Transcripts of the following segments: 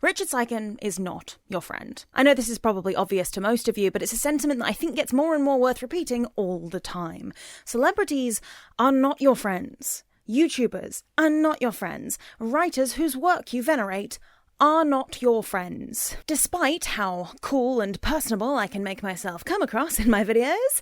Richard Siken is not your friend. I know this is probably obvious to most of you, but it's a sentiment that I think gets more and more worth repeating all the time. Celebrities are not your friends. YouTubers are not your friends. Writers whose work you venerate are not your friends. Despite how cool and personable I can make myself come across in my videos,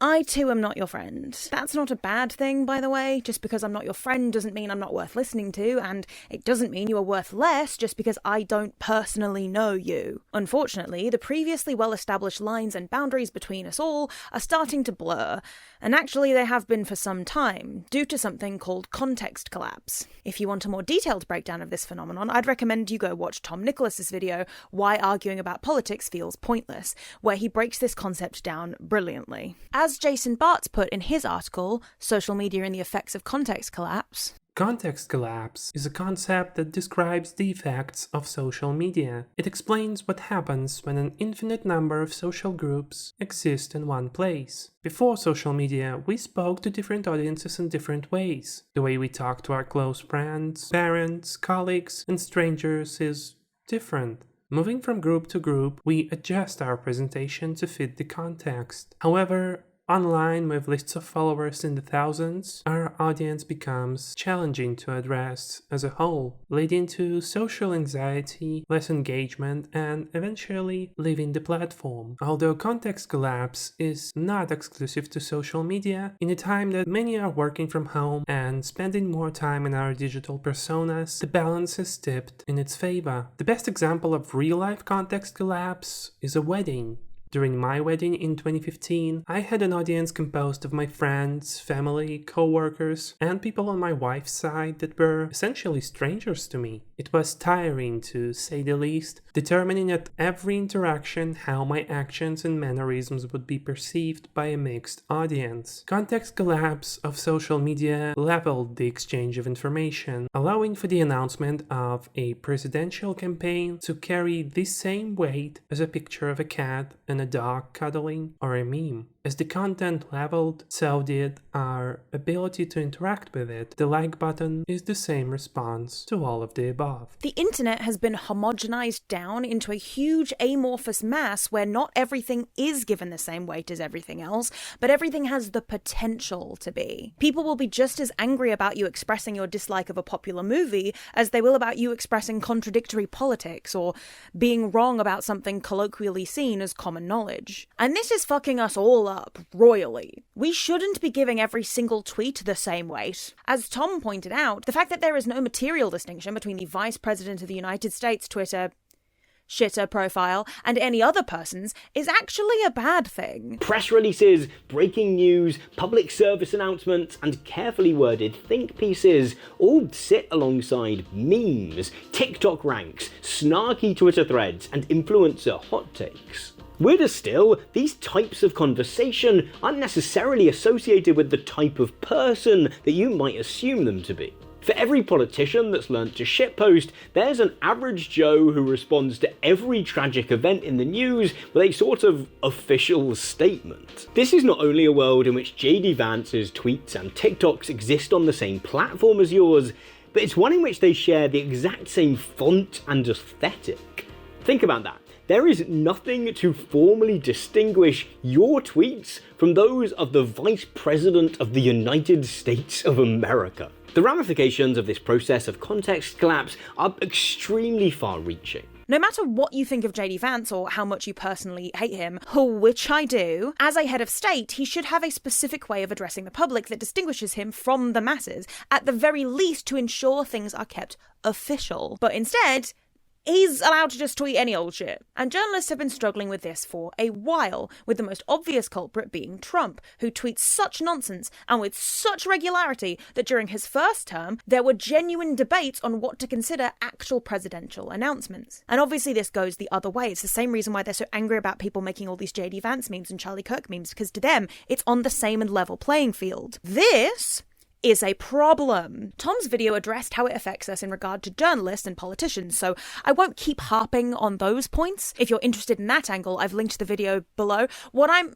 I too am not your friend. That's not a bad thing, by the way. Just because I'm not your friend doesn't mean I'm not worth listening to, and it doesn't mean you are worth less just because I don't personally know you. Unfortunately, the previously well-established lines and boundaries between us all are starting to blur, and actually they have been for some time, due to something called context collapse. If you want a more detailed breakdown of this phenomenon, I'd recommend you go watch Tom Nicholas's video, Why Arguing About Politics Feels Pointless, where he breaks this concept down brilliantly. As Jason Bartz put in his article, Social Media and the Effects of Context Collapse, context collapse is a concept that describes the effects of social media. It explains what happens when an infinite number of social groups exist in one place. Before social media, we spoke to different audiences in different ways. The way we talk to our close friends, parents, colleagues, and strangers is different. Moving from group to group, we adjust our presentation to fit the context. However, online, with lists of followers in the thousands, our audience becomes challenging to address as a whole, leading to social anxiety, less engagement, and eventually leaving the platform. Although context collapse is not exclusive to social media, in a time that many are working from home and spending more time in our digital personas, the balance is tipped in its favor. The best example of real-life context collapse is a wedding. During my wedding in 2015, I had an audience composed of my friends, family, co-workers, and people on my wife's side that were essentially strangers to me. It was tiring, to say the least, determining at every interaction how my actions and mannerisms would be perceived by a mixed audience. Context collapse of social media leveled the exchange of information, allowing for the announcement of a presidential campaign to carry the same weight as a picture of a cat and a dog cuddling or a meme. As the content leveled, so did our ability to interact with it. The like button is the same response to all of the above. The internet has been homogenized down into a huge amorphous mass where not everything is given the same weight as everything else, but everything has the potential to be. People will be just as angry about you expressing your dislike of a popular movie as they will about you expressing contradictory politics or being wrong about something colloquially seen as common knowledge. And this is fucking us all up royally. We shouldn't be giving every single tweet the same weight. As Tom pointed out, the fact that there is no material distinction between the Vice President of the United States Twitter shitter profile and any other person's is actually a bad thing. Press releases, breaking news, public service announcements, and carefully worded think pieces all sit alongside memes, TikTok ranks, snarky Twitter threads, and influencer hot takes. Weirder still, these types of conversation aren't necessarily associated with the type of person that you might assume them to be. For every politician that's learnt to shitpost, there's an average Joe who responds to every tragic event in the news with a sort of official statement. This is not only a world in which JD Vance's tweets and TikToks exist on the same platform as yours, but it's one in which they share the exact same font and aesthetic. Think about that. There is nothing to formally distinguish your tweets from those of the Vice President of the United States of America. The ramifications of this process of context collapse are extremely far-reaching. No matter what you think of JD Vance or how much you personally hate him, which I do, as a head of state, he should have a specific way of addressing the public that distinguishes him from the masses, at the very least to ensure things are kept official. But instead, he's allowed to just tweet any old shit. And journalists have been struggling with this for a while, with the most obvious culprit being Trump, who tweets such nonsense and with such regularity that during his first term, there were genuine debates on what to consider actual presidential announcements. And obviously this goes the other way. It's the same reason why they're so angry about people making all these JD Vance memes and Charlie Kirk memes, because to them, it's on the same and level playing field. This is a problem. Tom's video addressed how it affects us in regard to journalists and politicians, so I won't keep harping on those points. If you're interested in that angle, I've linked the video below. What I'm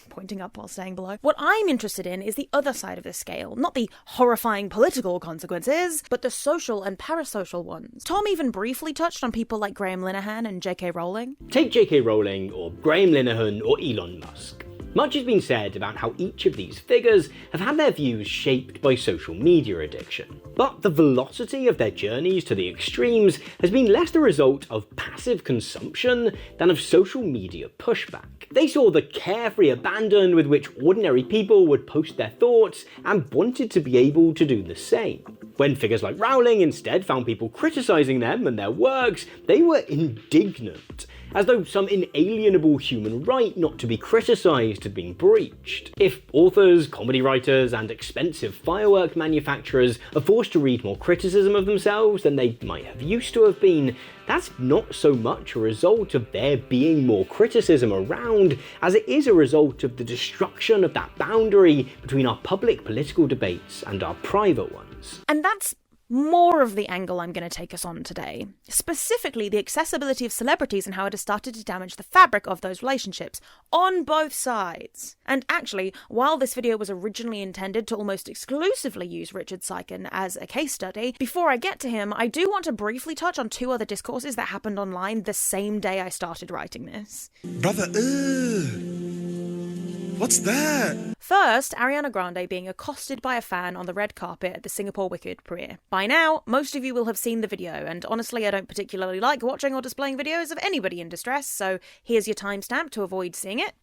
pointing up while staying below. What I'm interested in is the other side of the scale, not the horrifying political consequences, but the social and parasocial ones. Tom even briefly touched on people like Graham Linehan and J.K. Rowling. Take J.K. Rowling, or Graham Linehan, or Elon Musk. Much has been said about how each of these figures have had their views shaped by social media addiction. But the velocity of their journeys to the extremes has been less the result of passive consumption than of social media pushback. They saw the carefree abandon with which ordinary people would post their thoughts and wanted to be able to do the same. When figures like Rowling instead found people criticising them and their works, they were indignant, as though some inalienable human right not to be criticised had been breached. If authors, comedy writers, and expensive firework manufacturers are forced to read more criticism of themselves than they might have used to have been, that's not so much a result of there being more criticism around as it is a result of the destruction of that boundary between our public political debates and our private ones. And that's more of the angle I'm going to take us on today. Specifically, the accessibility of celebrities and how it has started to damage the fabric of those relationships, on both sides. And actually, while this video was originally intended to almost exclusively use Richard Siken as a case study, before I get to him, I do want to briefly touch on two other discourses that happened online the same day I started writing this. Brother, what's that? First, Ariana Grande being accosted by a fan on the red carpet at the Singapore Wicked premiere. By now, most of you will have seen the video, and honestly I don't particularly like watching or displaying videos of anybody in distress, so here's your timestamp to avoid seeing it.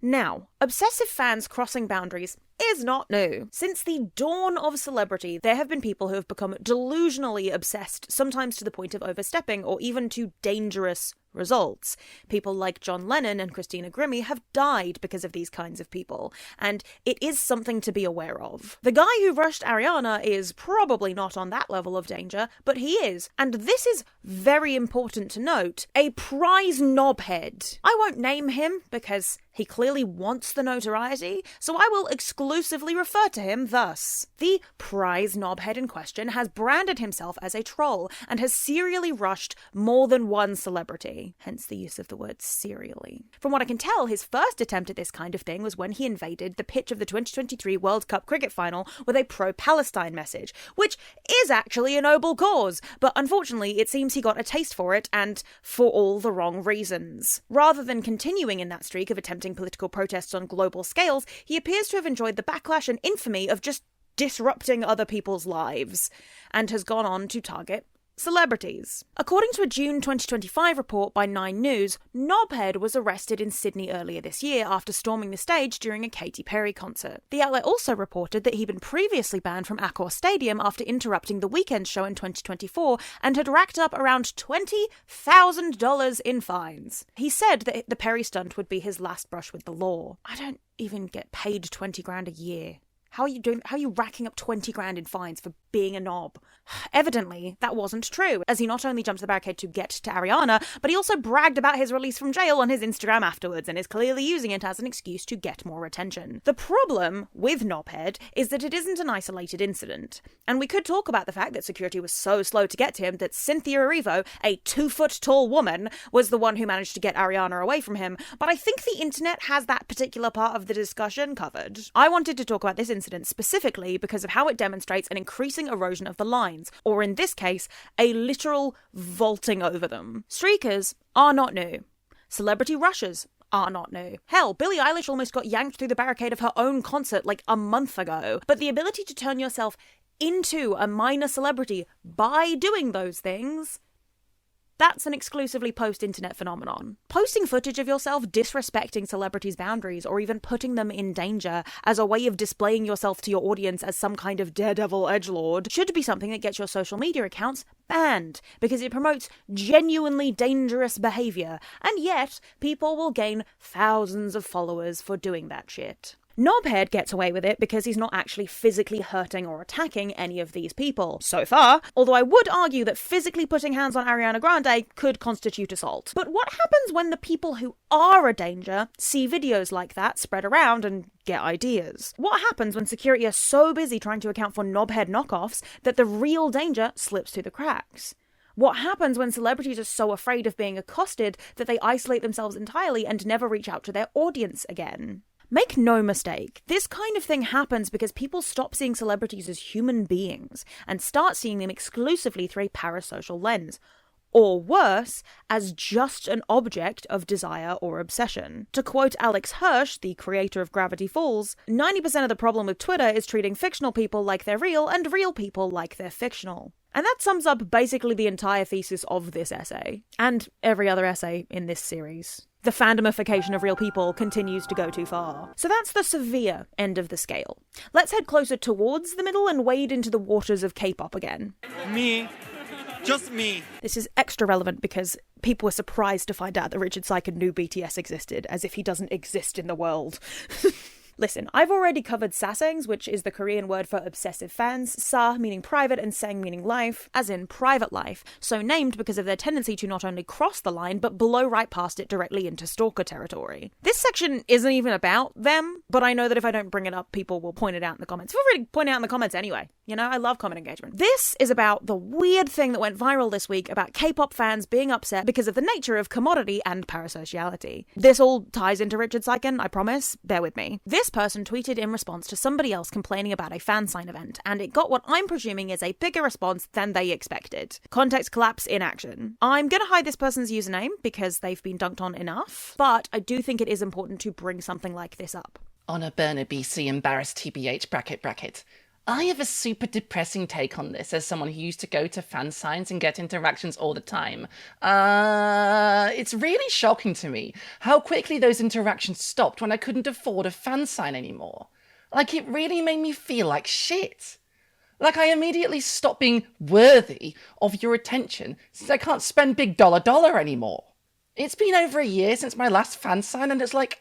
Now, obsessive fans crossing boundaries is not new. Since the dawn of celebrity, there have been people who have become delusionally obsessed, sometimes to the point of overstepping or even to dangerous results. People like John Lennon and Christina Grimmie have died because of these kinds of people, and it is something to be aware of. The guy who rushed Ariana is probably not on that level of danger, but he is, and this is very important to note, a prize knobhead. I won't name him because he clearly wants the notoriety, so I will exclusively refer to him thus. The prize knobhead in question has branded himself as a troll and has serially rushed more than one celebrity, hence the use of the word serially. From what I can tell, his first attempt at this kind of thing was when he invaded the pitch of the 2023 World Cup cricket final with a pro-Palestine message, which is actually a noble cause, but unfortunately it seems he got a taste for it, and for all the wrong reasons. Rather than continuing in that streak of attempting political protests on global scales, he appears to have enjoyed the backlash and infamy of just disrupting other people's lives, and has gone on to target celebrities. According to a June 2025 report by 9 News, Knobhead was arrested in Sydney earlier this year after storming the stage during a Katy Perry concert. The outlet also reported that he'd been previously banned from Accor Stadium after interrupting the Weeknd show in 2024 and had racked up around $20,000 in fines. He said that the Perry stunt would be his last brush with the law. I don't even get paid 20 grand a year. How are you racking up 20 grand in fines for being a knob? Evidently, that wasn't true, as he not only jumped the barricade to get to Ariana, but he also bragged about his release from jail on his Instagram afterwards and is clearly using it as an excuse to get more attention. The problem with Knobhead is that it isn't an isolated incident, and we could talk about the fact that security was so slow to get to him that Cynthia Erivo, a 2-foot-tall woman, was the one who managed to get Ariana away from him, but I think the internet has that particular part of the discussion covered. I wanted to talk about this incident specifically because of how it demonstrates an increasing erosion of the lines, or in this case, a literal vaulting over them. Streakers are not new. Celebrity rushes are not new. Hell, Billie Eilish almost got yanked through the barricade of her own concert like a month ago. But the ability to turn yourself into a minor celebrity by doing those things, That's an exclusively post-internet phenomenon. Posting footage of yourself disrespecting celebrities' boundaries or even putting them in danger as a way of displaying yourself to your audience as some kind of daredevil edgelord should be something that gets your social media accounts banned, because it promotes genuinely dangerous behavior, and yet people will gain thousands of followers for doing that shit. Knobhead gets away with it because he's not actually physically hurting or attacking any of these people, so far, although I would argue that physically putting hands on Ariana Grande could constitute assault. But what happens when the people who are a danger see videos like that spread around and get ideas? What happens when security are so busy trying to account for knobhead knockoffs that the real danger slips through the cracks? What happens when celebrities are so afraid of being accosted that they isolate themselves entirely and never reach out to their audience again? Make no mistake, this kind of thing happens because people stop seeing celebrities as human beings and start seeing them exclusively through a parasocial lens. Or worse, as just an object of desire or obsession. To quote Alex Hirsch, the creator of Gravity Falls, 90% of the problem with Twitter is treating fictional people like they're real and real people like they're fictional. And that sums up basically the entire thesis of this essay, and every other essay in this series. The fandomification of real people continues to go too far. So that's the severe end of the scale. Let's head closer towards the middle and wade into the waters of K-pop again. Me. Just me. This is extra relevant because people were surprised to find out that Richard Siken knew BTS existed, as if he doesn't exist in the world. Listen, I've already covered sasaengs, which is the Korean word for obsessive fans, sa meaning private and seng meaning life, as in private life, so named because of their tendency to not only cross the line, but blow right past it directly into stalker territory. This section isn't even about them, but I know that if I don't bring it up, people will point it out in the comments. Feel free to point it out in the comments anyway. You know, I love comment engagement. This is about the weird thing that went viral this week about K-pop fans being upset because of the nature of commodity and parasociality. This all ties into Richard Siken, I promise. Bear with me. This person tweeted in response to somebody else complaining about a fan sign event, and it got what I'm presuming is a bigger response than they expected. Context collapse in action. I'm gonna hide this person's username because they've been dunked on enough, but I do think it is important to bring something like this up. On a burner BC embarrassed TBH bracket. I have a super depressing take on this as someone who used to go to fan signs and get interactions all the time. It's really shocking to me how quickly those interactions stopped when I couldn't afford a fan sign anymore. Like, it really made me feel like shit. Like, I immediately stopped being worthy of your attention since I can't spend big dollar anymore. It's been over a year since my last fan sign, and it's like,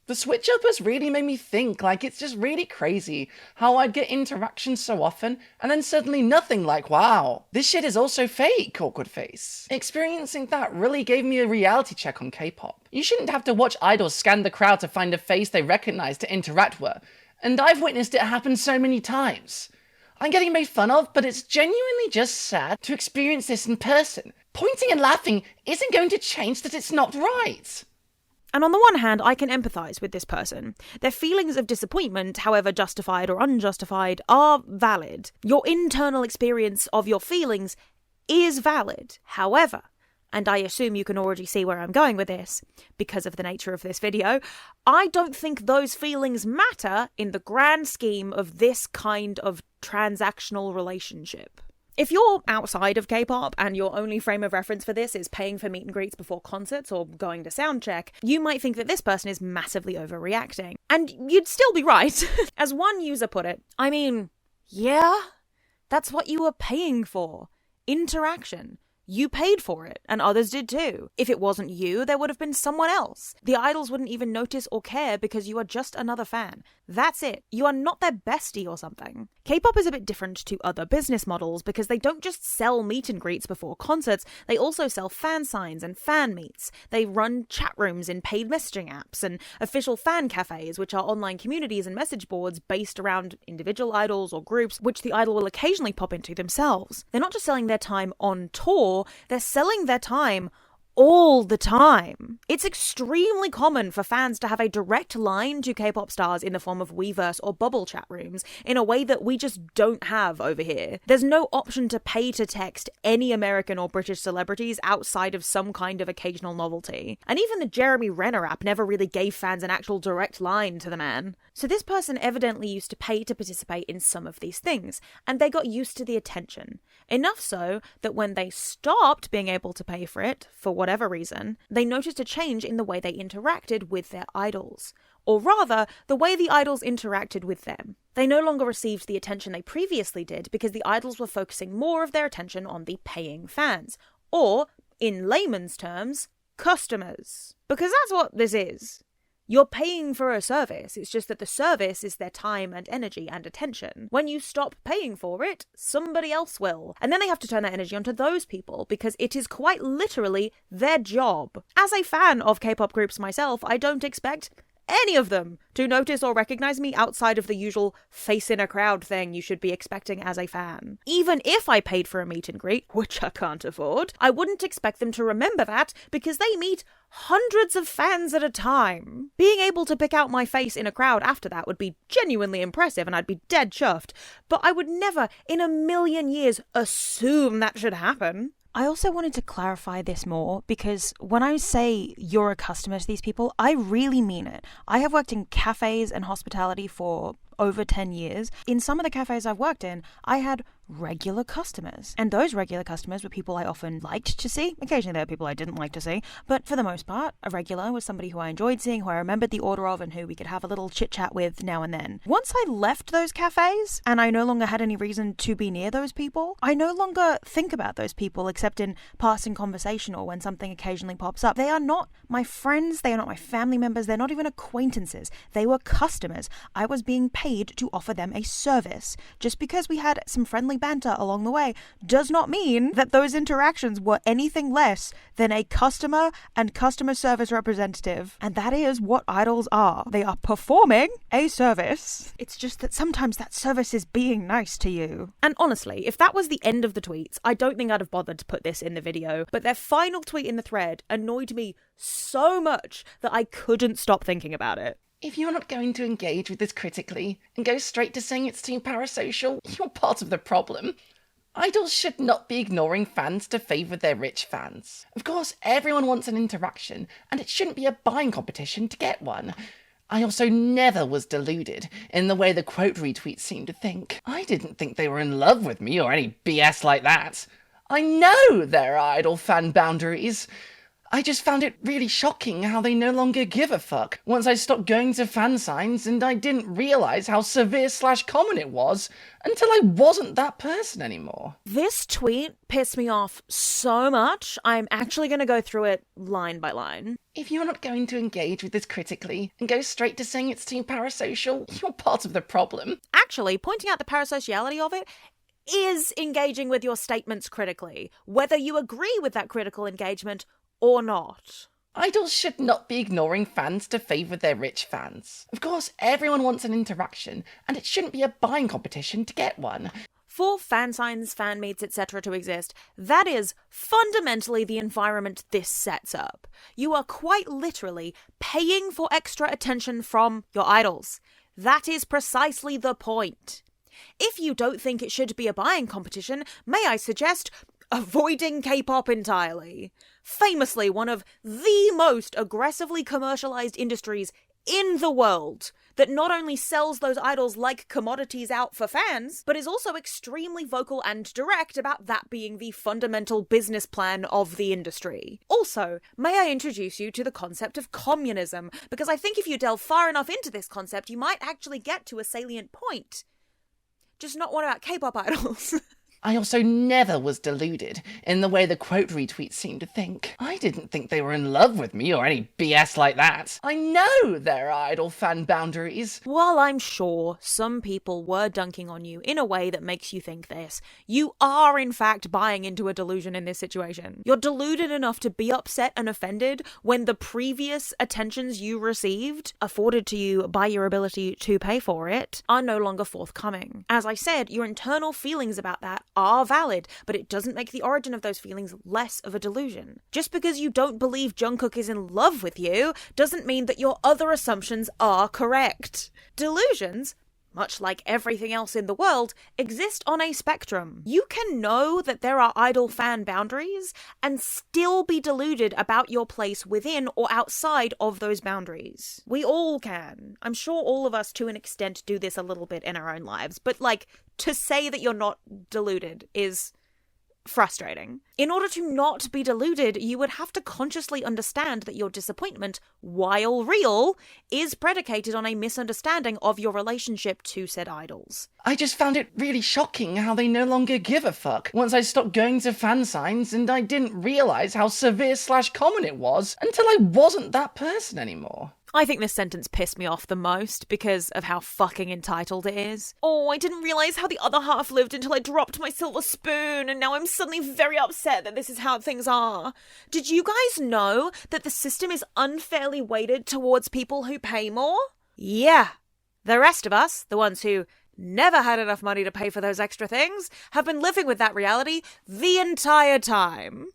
the switch up has really made me think. Like, it's just really crazy how I'd get interactions so often and then suddenly nothing. Like, wow, this shit is also fake, awkward face. Experiencing that really gave me a reality check on K-pop. You shouldn't have to watch idols scan the crowd to find a face they recognize to interact with. And I've witnessed it happen so many times. I'm getting made fun of, but it's genuinely just sad to experience this in person. Pointing and laughing isn't going to change that it's not right. And on the one hand, I can empathise with this person. Their feelings of disappointment, however justified or unjustified, are valid. Your internal experience of your feelings is valid. However, and I assume you can already see where I'm going with this, because of the nature of this video, I don't think those feelings matter in the grand scheme of this kind of transactional relationship. If you're outside of K-pop and your only frame of reference for this is paying for meet and greets before concerts or going to soundcheck, you might think that this person is massively overreacting. And you'd still be right. As one user put it, I mean, yeah, that's what you were paying for. Interaction. You paid for it, and others did too. If it wasn't you, there would have been someone else. The idols wouldn't even notice or care because you are just another fan. That's it. You are not their bestie or something. K-pop is a bit different to other business models because they don't just sell meet and greets before concerts, they also sell fan signs and fan meets. They run chat rooms in paid messaging apps and official fan cafes, which are online communities and message boards based around individual idols or groups, which the idol will occasionally pop into themselves. They're not just selling their time on tour, they're selling their time all the time. It's extremely common for fans to have a direct line to K-pop stars in the form of Weverse or bubble chat rooms in a way that we just don't have over here. There's no option to pay to text any American or British celebrities outside of some kind of occasional novelty. And even the Jeremy Renner app never really gave fans an actual direct line to the man. So this person evidently used to pay to participate in some of these things, and they got used to the attention. Enough so that when they stopped being able to pay for it, for whatever reason, they noticed a change in the way they interacted with their idols. Or rather, the way the idols interacted with them. They no longer received the attention they previously did because the idols were focusing more of their attention on the paying fans. Or, in layman's terms, customers. Because that's what this is. You're paying for a service, it's just that the service is their time and energy and attention. When you stop paying for it, somebody else will. And then they have to turn that energy onto those people, because it is quite literally their job. As a fan of K-pop groups myself, I don't expect any of them to notice or recognize me outside of the usual face in a crowd thing you should be expecting as a fan. Even if I paid for a meet and greet, which I can't afford, I wouldn't expect them to remember that because they meet hundreds of fans at a time. Being able to pick out my face in a crowd after that would be genuinely impressive and I'd be dead chuffed, but I would never in a million years assume that should happen. I also wanted to clarify this more because when I say you're a customer to these people, I really mean it. I have worked in cafes and hospitality for over 10 years. In some of the cafes I've worked in, I had regular customers. And those regular customers were people I often liked to see. Occasionally there were people I didn't like to see. But for the most part, a regular was somebody who I enjoyed seeing, who I remembered the order of, and who we could have a little chit-chat with now and then. Once I left those cafes, and I no longer had any reason to be near those people, I no longer think about those people except in passing conversation or when something occasionally pops up. They are not my friends, they are not my family members, they're not even acquaintances. They were customers. I was being paid to offer them a service. Just because we had some friendly banter along the way does not mean that those interactions were anything less than a customer and customer service representative. And that is what idols are. They are performing a service. It's just that sometimes that service is being nice to you. And honestly, if that was the end of the tweets, I don't think I'd have bothered to put this in the video, but their final tweet in the thread annoyed me so much that I couldn't stop thinking about it. If you're not going to engage with this critically and go straight to saying it's too parasocial, you're part of the problem. Idols should not be ignoring fans to favour their rich fans. Of course, everyone wants an interaction, and it shouldn't be a buying competition to get one. I also never was deluded in the way the quote retweets seem to think. I didn't think they were in love with me or any BS like that. I know there are idol fan boundaries. I just found it really shocking how they no longer give a fuck once I stopped going to fan signs, and I didn't realise how severe/common it was until I wasn't that person anymore. This tweet pissed me off so much, I'm actually going to go through it line by line. If you're not going to engage with this critically and go straight to saying it's too parasocial, you're part of the problem. Actually, pointing out the parasociality of it is engaging with your statements critically, whether you agree with that critical engagement or not. Idols should not be ignoring fans to favour their rich fans. Of course, everyone wants an interaction, and it shouldn't be a buying competition to get one. For fan signs, fan meets, etc. to exist, that is fundamentally the environment this sets up. You are quite literally paying for extra attention from your idols. That is precisely the point. If you don't think it should be a buying competition, may I suggest avoiding K-pop entirely. Famously one of the most aggressively commercialized industries in the world that not only sells those idols like commodities out for fans, but is also extremely vocal and direct about that being the fundamental business plan of the industry. Also, may I introduce you to the concept of communism, because I think if you delve far enough into this concept, you might actually get to a salient point. Just not one about K-pop idols. I also never was deluded in the way the quote retweets seem to think. I didn't think they were in love with me or any BS like that. I know there are idol fan boundaries. While I'm sure some people were dunking on you in a way that makes you think this, you are in fact buying into a delusion in this situation. You're deluded enough to be upset and offended when the previous attentions you received, afforded to you by your ability to pay for it, are no longer forthcoming. As I said, your internal feelings about that are valid, but it doesn't make the origin of those feelings less of a delusion. Just because you don't believe Jungkook is in love with you doesn't mean that your other assumptions are correct. Delusions, much like everything else in the world, exist on a spectrum. You can know that there are idol fan boundaries and still be deluded about your place within or outside of those boundaries. We all can. I'm sure all of us to an extent do this a little bit in our own lives, but to say that you're not deluded is frustrating. In order to not be deluded, you would have to consciously understand that your disappointment, while real, is predicated on a misunderstanding of your relationship to said idols. I just found it really shocking how they no longer give a fuck once I stopped going to fan signs, and I didn't realise how severe/common it was until I wasn't that person anymore. I think this sentence pissed me off the most because of how fucking entitled it is. Oh, I didn't realise how the other half lived until I dropped my silver spoon, and now I'm suddenly very upset that this is how things are. Did you guys know that the system is unfairly weighted towards people who pay more? Yeah. The rest of us, the ones who never had enough money to pay for those extra things, have been living with that reality the entire time.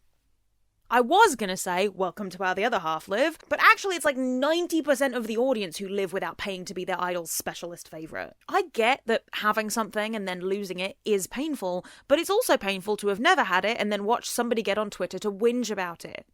I was going to say, welcome to how the other half live, but actually it's 90% of the audience who live without paying to be their idol's specialist favourite. I get that having something and then losing it is painful, but it's also painful to have never had it and then watch somebody get on Twitter to whinge about it.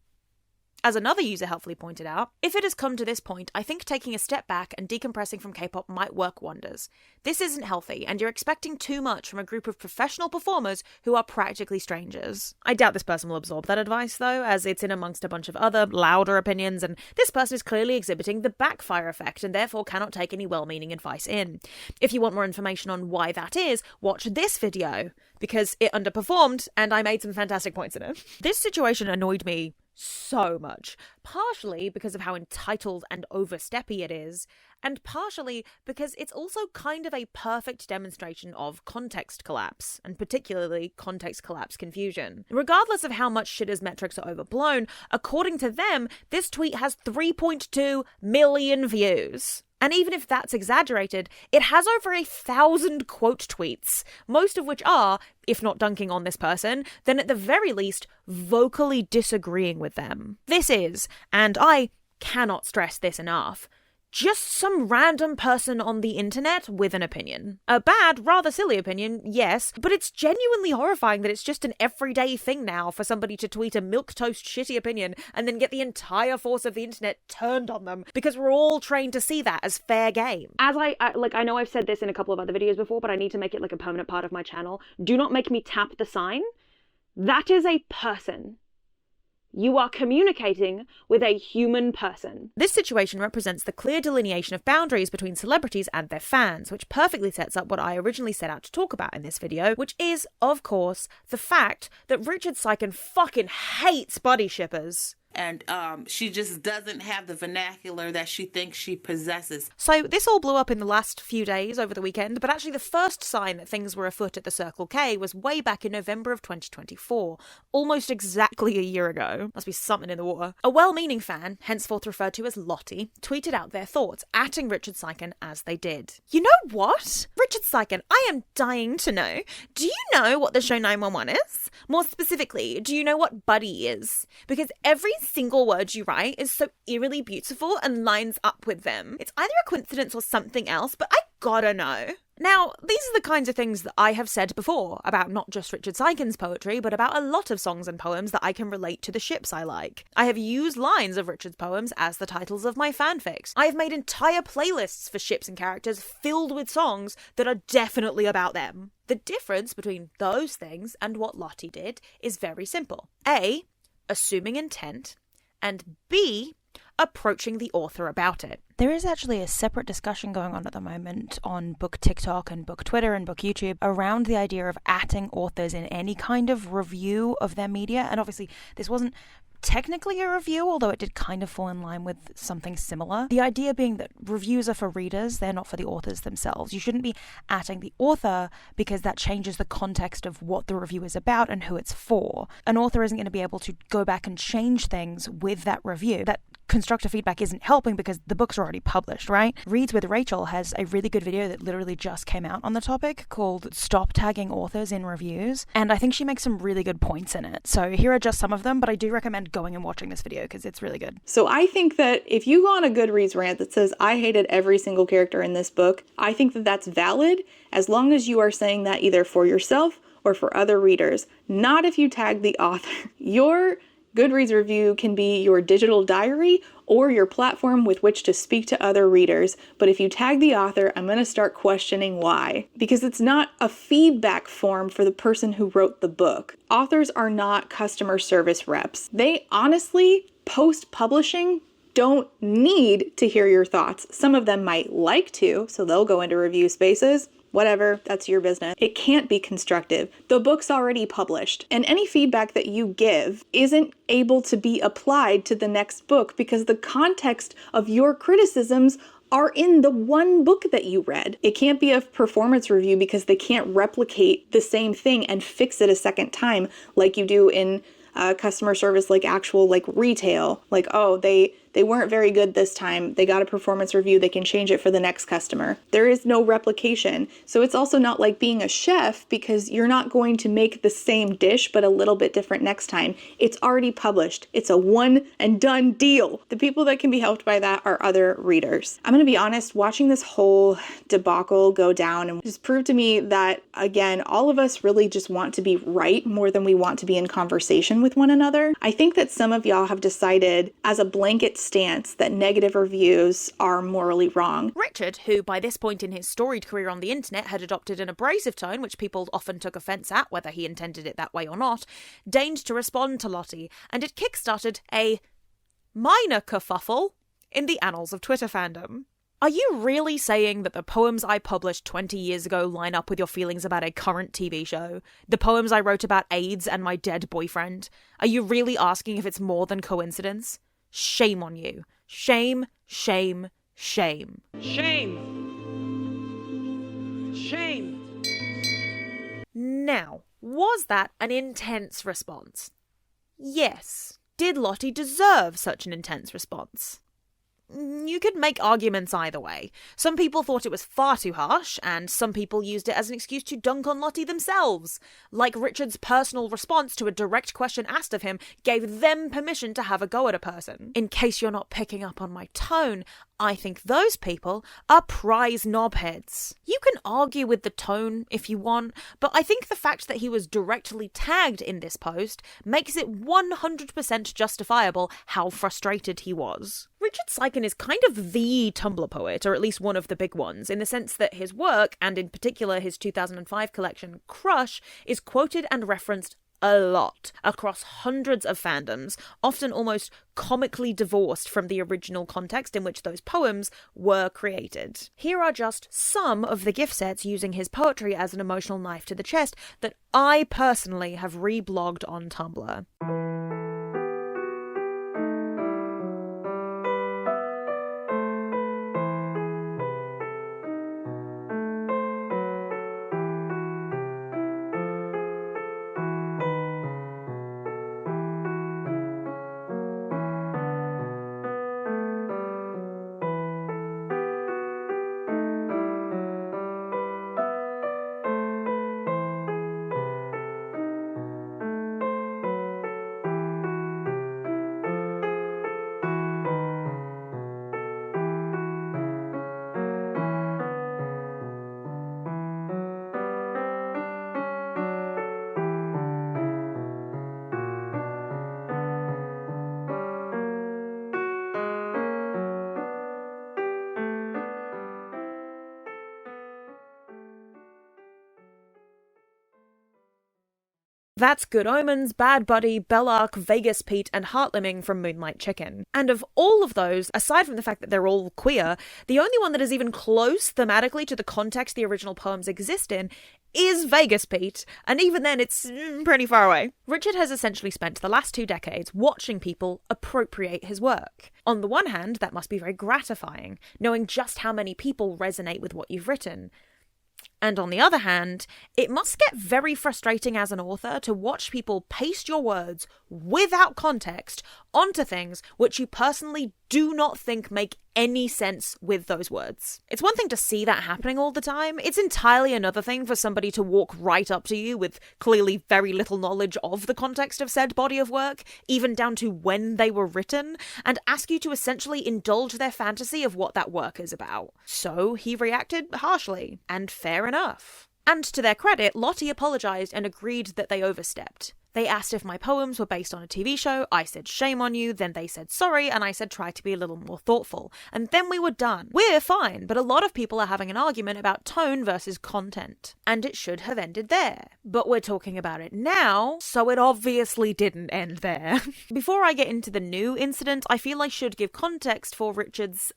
As another user helpfully pointed out, if it has come to this point, I think taking a step back and decompressing from K-pop might work wonders. This isn't healthy, and you're expecting too much from a group of professional performers who are practically strangers. I doubt this person will absorb that advice, though, as it's in amongst a bunch of other, louder opinions, and this person is clearly exhibiting the backfire effect and therefore cannot take any well-meaning advice in. If you want more information on why that is, watch this video, because it underperformed, and I made some fantastic points in it. This situation annoyed me so much, partially because of how entitled and oversteppy it is, and partially because it's also kind of a perfect demonstration of context collapse, and particularly context collapse confusion. Regardless of how much shitter's metrics are overblown, according to them, this tweet has 3.2 million views. And even if that's exaggerated, it has over 1,000 quote tweets, most of which are, if not dunking on this person, then at the very least, vocally disagreeing with them. This is, and I cannot stress this enough, just some random person on the internet with an opinion. A bad, rather silly opinion, yes, but it's genuinely horrifying that it's just an everyday thing now for somebody to tweet a milquetoast shitty opinion and then get the entire force of the internet turned on them, because we're all trained to see that as fair game. As I know I've said this in a couple of other videos before, but I need to make it a permanent part of my channel. Do not make me tap the sign. That is a person. You are communicating with a human person. This situation represents the clear delineation of boundaries between celebrities and their fans, which perfectly sets up what I originally set out to talk about in this video, which is, of course, the fact that Richard Siken fucking hates buddy shippers. And she just doesn't have the vernacular that she thinks she possesses. So this all blew up in the last few days over the weekend, but actually the first sign that things were afoot at the Circle K was way back in November of 2024, almost exactly a year ago. Must be something in the water. A well-meaning fan, henceforth referred to as Lottie, tweeted out their thoughts, atting Richard Siken as they did. You know what? Richard Siken, I am dying to know. Do you know what the show 911 is? More specifically, do you know what buddy is? Because every single word you write is so eerily beautiful and lines up with them. It's either a coincidence or something else, but I gotta know. Now, these are the kinds of things that I have said before about not just Richard Siken's poetry, but about a lot of songs and poems that I can relate to the ships I like. I have used lines of Richard's poems as the titles of my fanfics. I have made entire playlists for ships and characters filled with songs that are definitely about them. The difference between those things and what Lottie did is very simple. A, assuming intent, and B, approaching the author about it. There is actually a separate discussion going on at the moment on book TikTok and book Twitter and book YouTube around the idea of atting authors in any kind of review of their media. And obviously this wasn't technically a review, although it did kind of fall in line with something similar. The idea being that reviews are for readers, they're not for the authors themselves. You shouldn't be atting the author because that changes the context of what the review is about and who it's for. An author isn't going to be able to go back and change things with that review. That constructive feedback isn't helping because the books are already published, right? Reads with Rachel has a really good video that literally just came out on the topic called Stop Tagging Authors in Reviews, and I think she makes some really good points in it. So here are just some of them, but I do recommend going and watching this video because it's really good. So I think that if you go on a Goodreads rant that says, I hated every single character in this book, I think that that's valid as long as you are saying that either for yourself or for other readers, not if you tag the author. Your Goodreads review can be your digital diary or your platform with which to speak to other readers. But if you tag the author, I'm going to start questioning why. Because it's not a feedback form for the person who wrote the book. Authors are not customer service reps. They honestly, post-publishing, don't need to hear your thoughts. Some of them might like to, so they'll go into review spaces. Whatever, that's your business. It can't be constructive. The book's already published, and any feedback that you give isn't able to be applied to the next book because the context of your criticisms are in the one book that you read. It can't be a performance review because they can't replicate the same thing and fix it a second time like you do in customer service, like actual like retail. Like, oh, they weren't very good this time. They got a performance review. They can change it for the next customer. There is no replication. So it's also not like being a chef because you're not going to make the same dish but a little bit different next time. It's already published. It's a one and done deal. The people that can be helped by that are other readers. I'm going to be honest, watching this whole debacle go down and just proved to me that, again, all of us really just want to be right more than we want to be in conversation with one another. I think that some of y'all have decided as a blanket stance that negative reviews are morally wrong. Richard, who by this point in his storied career on the internet had adopted an abrasive tone which people often took offence at, whether he intended it that way or not, deigned to respond to Lottie, and it kickstarted a minor kerfuffle in the annals of Twitter fandom. Are you really saying that the poems I published 20 years ago line up with your feelings about a current TV show? The poems I wrote about AIDS and my dead boyfriend? Are you really asking if it's more than coincidence? Shame on you. Shame, shame, shame. Shame. Shame. Now, was that an intense response? Yes. Did Lottie deserve such an intense response? You could make arguments either way. Some people thought it was far too harsh, and some people used it as an excuse to dunk on Lottie themselves. Like Richard's personal response to a direct question asked of him gave them permission to have a go at a person. In case you're not picking up on my tone, I think those people are prize knobheads. You can argue with the tone if you want, but I think the fact that he was directly tagged in this post makes it 100% justifiable how frustrated he was. Richard Siken is kind of the Tumblr poet, or at least one of the big ones, in the sense that his work, and in particular his 2005 collection Crush, is quoted and referenced a lot across hundreds of fandoms, often almost comically divorced from the original context in which those poems were created. Here are just some of the gift sets using his poetry as an emotional knife to the chest that I personally have reblogged on Tumblr. That's Good Omens, Bad Buddy, Bellark, Vegas Pete, and Heartlimming from Moonlight Chicken. And of all of those, aside from the fact that they're all queer, the only one that is even close thematically to the context the original poems exist in is Vegas Pete, and even then it's pretty far away. Richard has essentially spent the last 2 decades watching people appropriate his work. On the one hand, that must be very gratifying, knowing just how many people resonate with what you've written. And on the other hand, it must get very frustrating as an author to watch people paste your words without context onto things which you personally do not think make any sense with those words. It's one thing to see that happening all the time. It's entirely another thing for somebody to walk right up to you with clearly very little knowledge of the context of said body of work, even down to when they were written, and ask you to essentially indulge their fantasy of what that work is about. So he reacted harshly, and fair enough. And to their credit, Lottie apologised and agreed that they overstepped. They asked if my poems were based on a TV show, I said shame on you, then they said sorry, and I said try to be a little more thoughtful. And then we were done. We're fine, but a lot of people are having an argument about tone versus content. And it should have ended there. But we're talking about it now, so it obviously didn't end there. Before I get into the new incident, I feel I should give context for Richard's,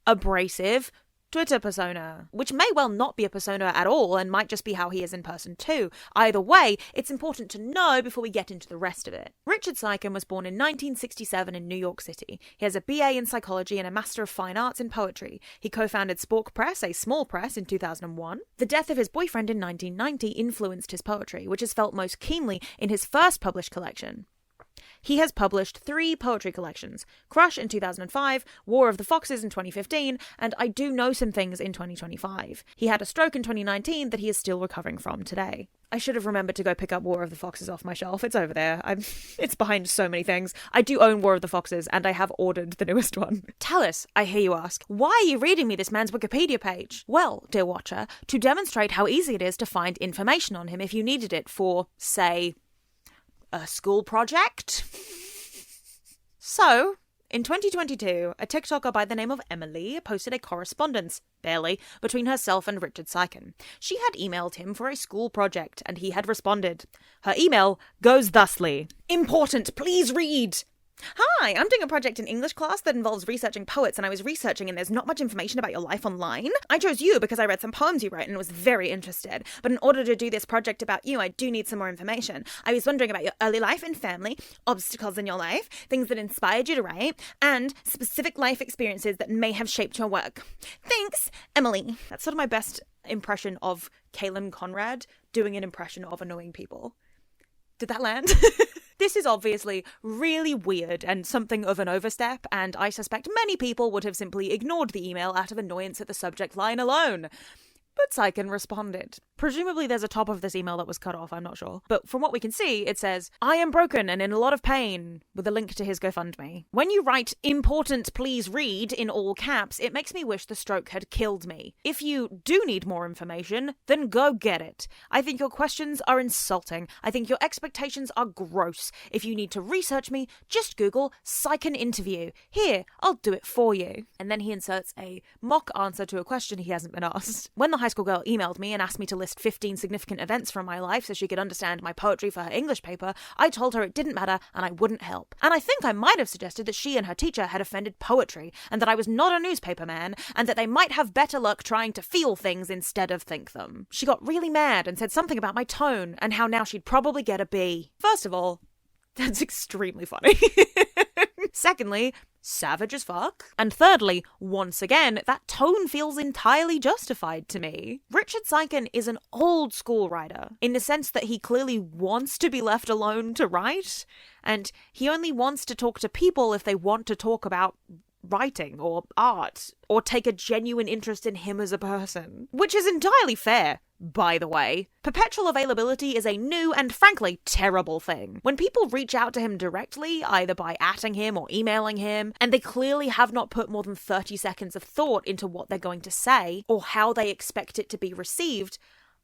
abrasive Twitter persona, which may well not be a persona at all and might just be how he is in person too. Either way, it's important to know before we get into the rest of it. Richard Siken was born in 1967 in New York City. He has a BA in psychology and a Master of Fine Arts in poetry. He co-founded Spork Press, a small press, in 2001. The death of his boyfriend in 1990 influenced his poetry, which is felt most keenly in his first published collection. He has published 3 poetry collections, Crush in 2005, War of the Foxes in 2015, and I Do Know Some Things in 2025. He had a stroke in 2019 that he is still recovering from today. I should have remembered to go pick up War of the Foxes off my shelf. It's over there. It's behind so many things. I do own War of the Foxes, and I have ordered the newest one. Tallis, I hear you ask, why are you reading me this man's Wikipedia page? Well, dear watcher, to demonstrate how easy it is to find information on him if you needed it for, say, a school project? So, in 2022, a TikToker by the name of Emily posted a correspondence, barely, between herself and Richard Siken. She had emailed him for a school project, and he had responded. Her email goes thusly. Important, please read! Hi, I'm doing a project in English class that involves researching poets, and I was researching and there's not much information about your life online. I chose you because I read some poems you wrote and was very interested. But in order to do this project about you, I do need some more information. I was wondering about your early life and family, obstacles in your life, things that inspired you to write, and specific life experiences that may have shaped your work. Thanks, Emily. That's sort of my best impression of Kaylin Conrad doing an impression of annoying people. Did that land? This is obviously really weird and something of an overstep, and I suspect many people would have simply ignored the email out of annoyance at the subject line alone. But Siken responded. Presumably there's a top of this email that was cut off, I'm not sure. But from what we can see, it says, I am broken and in a lot of pain, with a link to his GoFundMe. When you write, important, please read, in all caps, it makes me wish the stroke had killed me. If you do need more information, then go get it. I think your questions are insulting. I think your expectations are gross. If you need to research me, just Google Siken interview. Here, I'll do it for you. And then he inserts a mock answer to a question he hasn't been asked. When the high school girl emailed me and asked me to list 15 significant events from my life so she could understand my poetry for her English paper, I told her it didn't matter and I wouldn't help. And I think I might have suggested that she and her teacher had offended poetry, and that I was not a newspaper man, and that they might have better luck trying to feel things instead of think them. She got really mad and said something about my tone, and how now she'd probably get a B. First of all, that's extremely funny. Secondly, savage as fuck. And thirdly, once again, that tone feels entirely justified to me. Richard Siken is an old school writer, in the sense that he clearly wants to be left alone to write, and he only wants to talk to people if they want to talk about writing or art, or take a genuine interest in him as a person. Which is entirely fair, by the way. Perpetual availability is a new and frankly terrible thing. When people reach out to him directly, either by @ing him or emailing him, and they clearly have not put more than 30 seconds of thought into what they're going to say, or how they expect it to be received,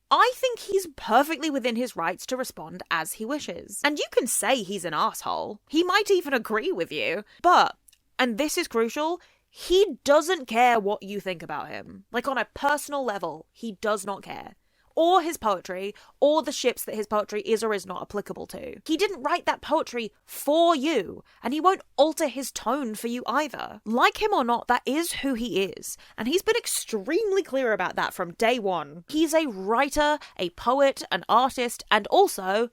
I think he's perfectly within his rights to respond as he wishes. And you can say he's an asshole. He might even agree with you. But, and this is crucial, he doesn't care what you think about him. Like, on a personal level, he does not care. Or his poetry, or the ships that his poetry is or is not applicable to. He didn't write that poetry for you, and he won't alter his tone for you either. Like him or not, that is who he is, and he's been extremely clear about that from day one. He's a writer, a poet, an artist, and also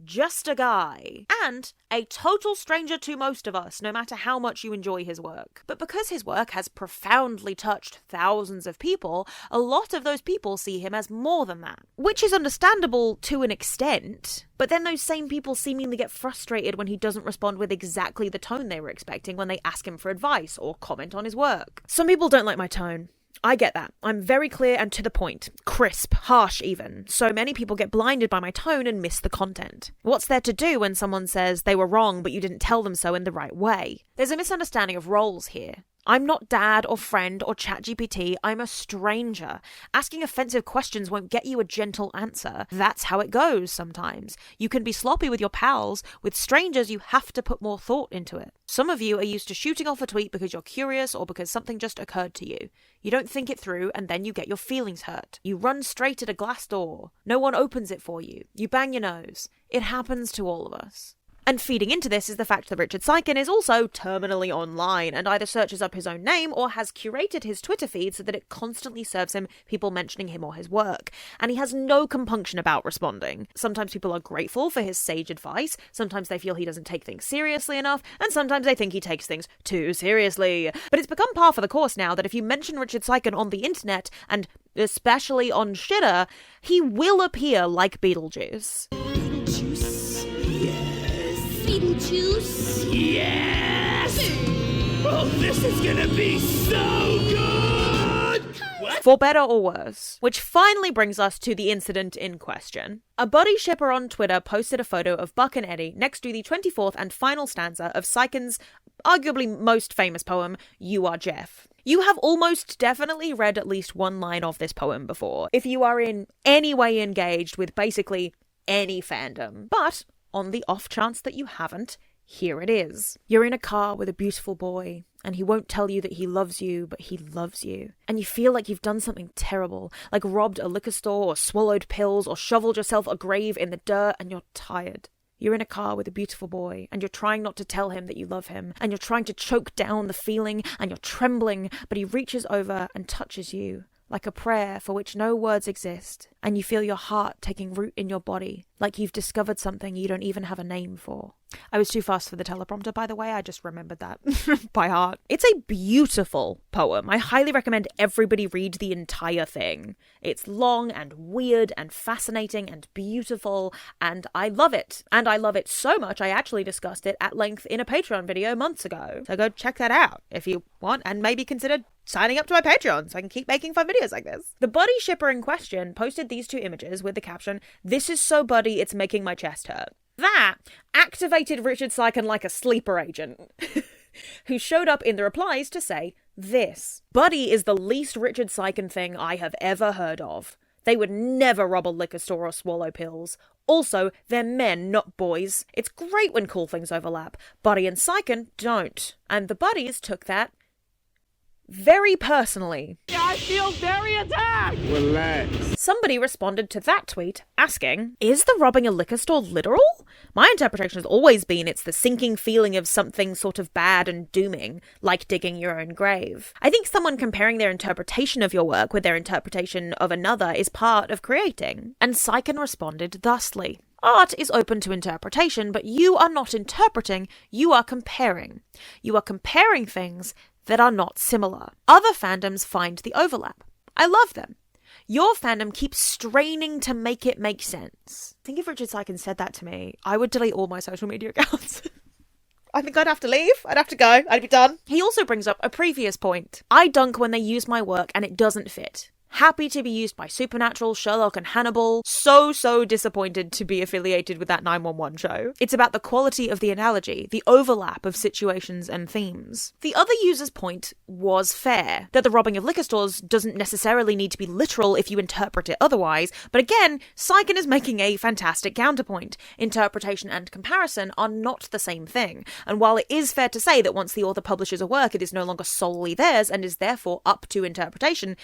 just a guy, and a total stranger to most of us, no matter how much you enjoy his work. But because his work has profoundly touched thousands of people, a lot of those people see him as more than that. Which is understandable to an extent, but then those same people seemingly get frustrated when he doesn't respond with exactly the tone they were expecting when they ask him for advice or comment on his work. Some people don't like my tone. I get that. I'm very clear and to the point. Crisp, harsh even. So many people get blinded by my tone and miss the content. What's there to do when someone says they were wrong but you didn't tell them so in the right way? There's a misunderstanding of roles here. I'm not dad or friend or ChatGPT, I'm a stranger. Asking offensive questions won't get you a gentle answer. That's how it goes sometimes. You can be sloppy with your pals. With strangers, you have to put more thought into it. Some of you are used to shooting off a tweet because you're curious or because something just occurred to you. You don't think it through and then you get your feelings hurt. You run straight at a glass door. No one opens it for you. You bang your nose. It happens to all of us. And feeding into this is the fact that Richard Siken is also terminally online and either searches up his own name or has curated his Twitter feed so that it constantly serves him people mentioning him or his work. And he has no compunction about responding. Sometimes people are grateful for his sage advice, sometimes they feel he doesn't take things seriously enough, and sometimes they think he takes things too seriously. But it's become par for the course now that if you mention Richard Siken on the internet, and especially on Shitter, he will appear like Beetlejuice. Beetlejuice? Yes! Oh, this is gonna be so good! What? For better or worse. Which finally brings us to the incident in question. A buddy shipper on Twitter posted a photo of Buck and Eddie next to the 24th and final stanza of Siken's arguably most famous poem, You Are Jeff. You have almost definitely read at least one line of this poem before, if you are in any way engaged with basically any fandom. But on the off chance that you haven't, here it is. You're in a car with a beautiful boy, and he won't tell you that he loves you, but he loves you. And you feel like you've done something terrible, like robbed a liquor store, or swallowed pills, or shoveled yourself a grave in the dirt, and you're tired. You're in a car with a beautiful boy, and you're trying not to tell him that you love him, and you're trying to choke down the feeling, and you're trembling, but he reaches over and touches you, like a prayer for which no words exist, and you feel your heart taking root in your body, like you've discovered something you don't even have a name for. I was too fast for the teleprompter, by the way. I just remembered that by heart. It's a beautiful poem. I highly recommend everybody read the entire thing. It's long and weird and fascinating and beautiful, and I love it. And I love it so much, I actually discussed it at length in a Patreon video months ago. So go check that out if you want, and maybe consider signing up to my Patreon so I can keep making fun videos like this. The buddy shipper in question posted these two images with the caption, "This is so buddy, it's making my chest hurt." That activated Richard Siken like a sleeper agent, who showed up in the replies to say this. Buddy is the least Richard Siken thing I have ever heard of. They would never rob a liquor store or swallow pills. Also, they're men, not boys. It's great when cool things overlap. Buddy and Siken don't. And the buddies took that very personally. I feel very attacked! Relax. Somebody responded to that tweet asking, is the robbing a liquor store literal? My interpretation has always been it's the sinking feeling of something sort of bad and dooming, like digging your own grave. I think someone comparing their interpretation of your work with their interpretation of another is part of creating. And Siken responded thusly. Art is open to interpretation, but you are not interpreting, you are comparing. You are comparing things that are not similar. Other fandoms find the overlap. I love them. Your fandom keeps straining to make it make sense. I think if Richard Siken said that to me, I would delete all my social media accounts. I think I'd have to leave. I'd have to go. I'd be done. He also brings up a previous point. I dunk when they use my work and it doesn't fit. Happy to be used by Supernatural, Sherlock, and Hannibal. So disappointed to be affiliated with that 911 show. It's about the quality of the analogy, the overlap of situations and themes. The other user's point was fair, that the robbing of liquor stores doesn't necessarily need to be literal if you interpret it otherwise, but again, Siken is making a fantastic counterpoint. Interpretation and comparison are not the same thing, and while it is fair to say that once the author publishes a work, it is no longer solely theirs and is therefore up to interpretation,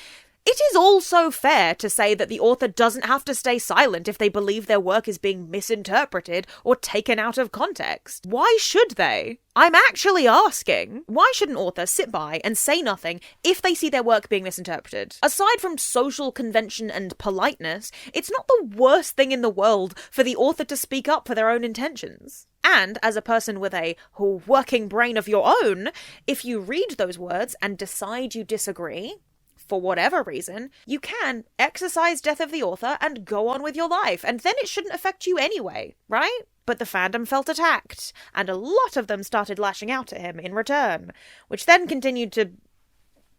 It is also fair to say that the author doesn't have to stay silent if they believe their work is being misinterpreted or taken out of context. Why should they? I'm actually asking, why should an author sit by and say nothing if they see their work being misinterpreted? Aside from social convention and politeness, it's not the worst thing in the world for the author to speak up for their own intentions. And as a person with a working brain of your own, if you read those words and decide you disagree, for whatever reason, you can exercise death of the author and go on with your life, and then it shouldn't affect you anyway, right? But the fandom felt attacked, and a lot of them started lashing out at him in return, which then continued to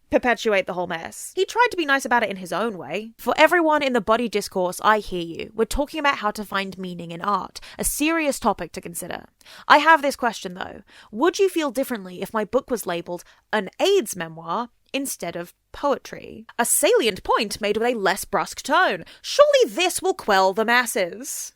perpetuate the whole mess. He tried to be nice about it in his own way. For everyone in the body discourse, I hear you. We're talking about how to find meaning in art, a serious topic to consider. I have this question though. Would you feel differently if my book was labelled an AIDS memoir instead of poetry? A salient point made with a less brusque tone. Surely this will quell the masses.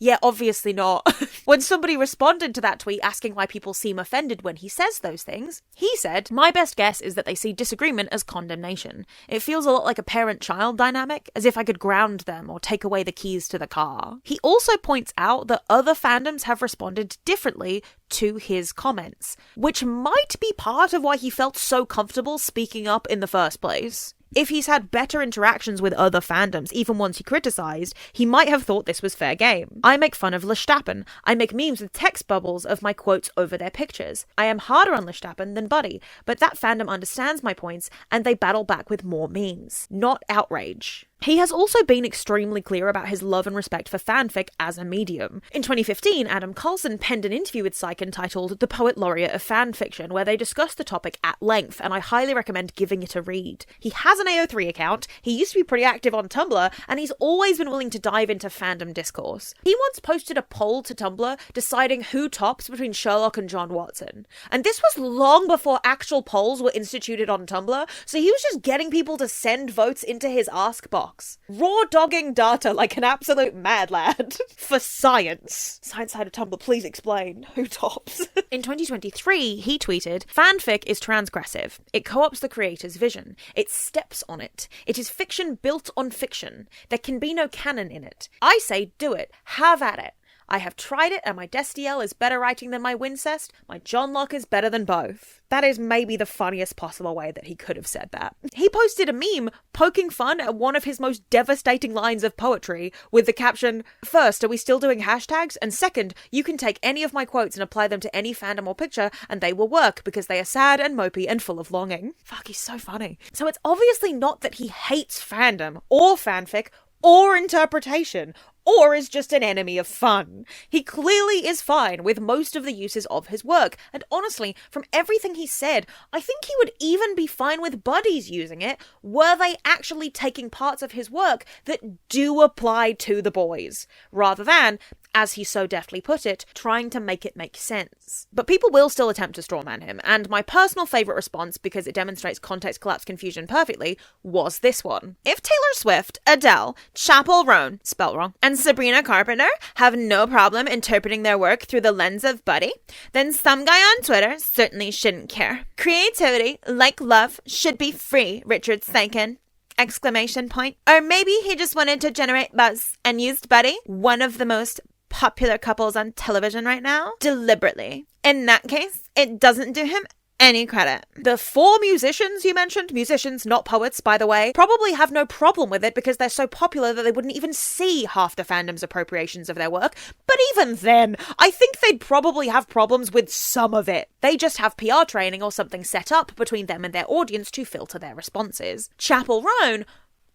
Yeah, obviously not. When somebody responded to that tweet asking why people seem offended when he says those things, he said, "My best guess is that they see disagreement as condemnation. It feels a lot like a parent-child dynamic, as if I could ground them or take away the keys to the car." He also points out that other fandoms have responded differently to his comments, which might be part of why he felt so comfortable speaking up in the first place. If he's had better interactions with other fandoms, even ones he criticised, he might have thought this was fair game. I make fun of Verstappen. I make memes with text bubbles of my quotes over their pictures. I am harder on Verstappen than Buddy, but that fandom understands my points and they battle back with more memes, not outrage. He has also been extremely clear about his love and respect for fanfic as a medium. In 2015, Adam Carlson penned an interview with Siken titled The Poet Laureate of Fanfiction, where they discussed the topic at length, and I highly recommend giving it a read. He has an AO3 account, he used to be pretty active on Tumblr, and he's always been willing to dive into fandom discourse. He once posted a poll to Tumblr deciding who tops between Sherlock and John Watson. And this was long before actual polls were instituted on Tumblr, so he was just getting people to send votes into his ask box. Raw dogging data like an absolute mad lad. For science. Science side of Tumblr, please explain who tops. In 2023, he tweeted, "Fanfic is transgressive. It co-opts the creator's vision. It steps on it. It is fiction built on fiction. There can be no canon in it. I say do it. Have at it. I have tried it and my Destiel is better writing than my Wincest. My John Locke is better than both." That is maybe the funniest possible way that he could have said that. He posted a meme poking fun at one of his most devastating lines of poetry with the caption, "First, are we still doing hashtags? And second, you can take any of my quotes and apply them to any fandom or picture and they will work because they are sad and mopey and full of longing." Fuck, he's so funny. So it's obviously not that he hates fandom or fanfic or interpretation, or is just an enemy of fun. He clearly is fine with most of the uses of his work, and honestly, from everything he said, I think he would even be fine with buddies using it, were they actually taking parts of his work that do apply to the boys, rather than, as he so deftly put it, trying to make it make sense. But people will still attempt to strawman him, and my personal favourite response, because it demonstrates context collapse confusion perfectly, was this one. If Taylor Swift, Adele, Chappell Roan, spelt wrong, and Sabrina Carpenter have no problem interpreting their work through the lens of Buddy, then some guy on Twitter certainly shouldn't care. Creativity, like love, should be free, Richard Siken! Exclamation point. Or maybe he just wanted to generate buzz and used Buddy, one of the most popular couples on television right now, deliberately. In that case, it doesn't do him any credit. The 4 musicians you mentioned, musicians, not poets, by the way, probably have no problem with it because they're so popular that they wouldn't even see half the fandom's appropriations of their work. But even then, I think they'd probably have problems with some of it. They just have PR training or something set up between them and their audience to filter their responses. Chappell Roan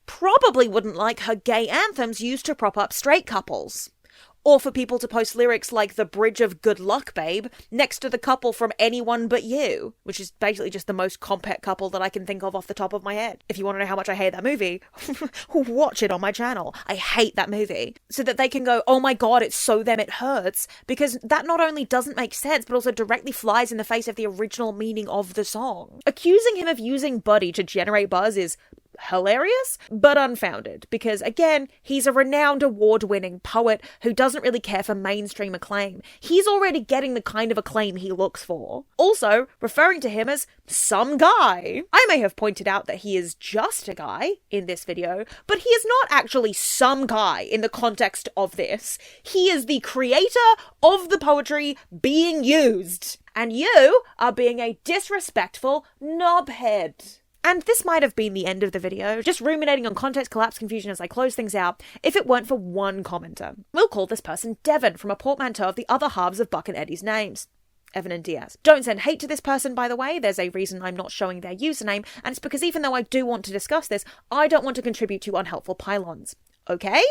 probably wouldn't like her gay anthems used to prop up straight couples. Or for people to post lyrics like "The Bridge of Good Luck, Babe" next to the couple from Anyone But You, which is basically just the most compet couple that I can think of off the top of my head. If you want to know how much I hate that movie, watch it on my channel. I hate that movie. So that they can go, "Oh my god, it's so them, it hurts," because that not only doesn't make sense, but also directly flies in the face of the original meaning of the song. Accusing him of using Buddy to generate buzz is hilarious, but unfounded, because again, he's a renowned award-winning poet who doesn't really care for mainstream acclaim. He's already getting the kind of acclaim he looks for. Also, referring to him as some guy. I may have pointed out that he is just a guy in this video, but he is not actually some guy in the context of this. He is the creator of the poetry being used. And you are being a disrespectful knobhead. And this might have been the end of the video, just ruminating on context collapse confusion as I close things out, if it weren't for one commenter. We'll call this person Devon, from a portmanteau of the other halves of Buck and Eddie's names. Evan and Diaz. Don't send hate to this person, by the way. There's a reason I'm not showing their username, and it's because even though I do want to discuss this, I don't want to contribute to unhelpful pylons. Okay?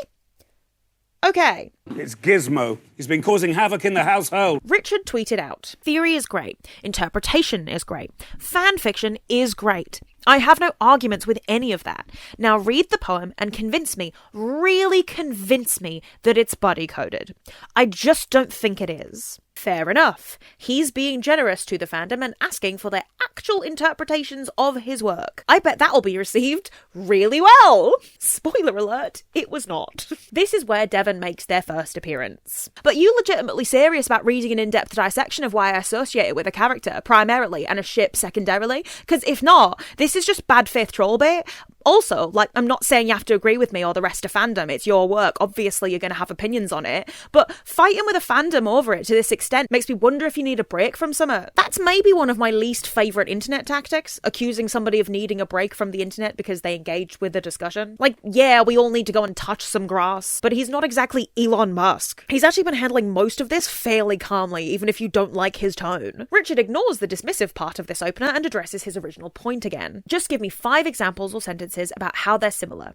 Okay. It's Gizmo. He's been causing havoc in the household. Richard tweeted out, "Theory is great. Interpretation is great. Fan fiction is great. I have no arguments with any of that. Now read the poem and convince me, really convince me that it's buddy-coded. I just don't think it is." Fair enough. He's being generous to the fandom and asking for their actual interpretations of his work. I bet that'll be received really well. Spoiler alert, it was not. This is where Devon makes their first appearance. But you legitimately serious about reading an in-depth dissection of why I associate it with a character, primarily, and a ship, secondarily? Because if not, this is just bad faith troll bait. Also, I'm not saying you have to agree with me or the rest of fandom, it's your work, obviously you're going to have opinions on it, but fighting with a fandom over it to this extent makes me wonder if you need a break from summer. That's maybe one of my least favourite internet tactics, accusing somebody of needing a break from the internet because they engaged with the discussion. Yeah, we all need to go and touch some grass, but he's not exactly Elon Musk. He's actually been handling most of this fairly calmly, even if you don't like his tone. Richard ignores the dismissive part of this opener and addresses his original point again. Just give me 5 examples or sentences about how they're similar.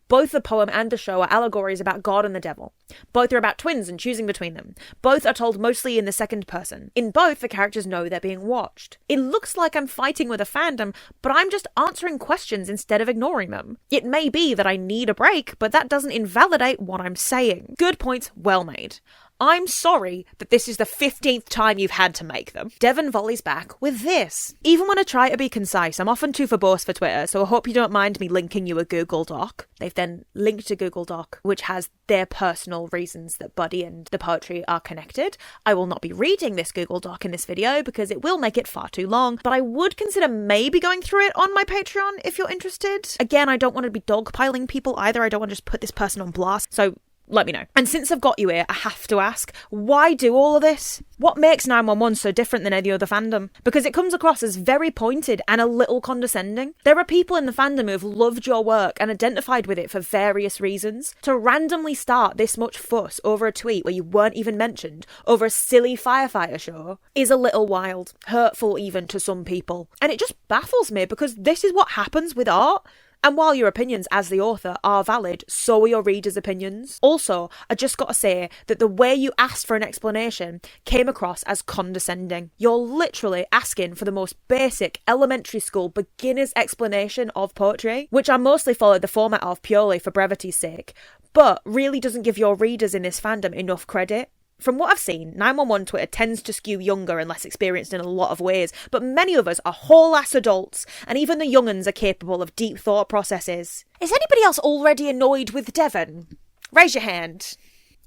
Both the poem and the show are allegories about God and the devil. Both are about twins and choosing between them. Both are told mostly in the second person. In both, the characters know they're being watched. It looks like I'm fighting with a fandom, but I'm just answering questions instead of ignoring them. It may be that I need a break, but that doesn't invalidate what I'm saying. Good points, well made. I'm sorry that this is the 15th time you've had to make them. Devon volleys back with this. Even when I try to be concise, I'm often too verbose for Twitter, so I hope you don't mind me linking you a Google Doc. They've then linked a Google Doc, which has their personal reasons that Buddy and the poetry are connected. I will not be reading this Google Doc in this video because it will make it far too long, but I would consider maybe going through it on my Patreon if you're interested. Again, I don't want to be dogpiling people either. I don't want to just put this person on blast, so let me know. And since I've got you here, I have to ask, why do all of this? What makes 911 so different than any other fandom? Because it comes across as very pointed and a little condescending. There are people in the fandom who have loved your work and identified with it for various reasons. To randomly start this much fuss over a tweet where you weren't even mentioned, over a silly firefighter show, is a little wild, hurtful even to some people. And it just baffles me because this is what happens with art. And while your opinions as the author are valid, so are your readers' opinions. Also, I just gotta say that the way you asked for an explanation came across as condescending. You're literally asking for the most basic elementary school beginner's explanation of poetry, which I mostly followed the format of purely for brevity's sake, but really doesn't give your readers in this fandom enough credit. From what I've seen, 911 Twitter tends to skew younger and less experienced in a lot of ways, but many of us are whole-ass adults, and even the young'uns are capable of deep thought processes. Is anybody else already annoyed with Devon? Raise your hand.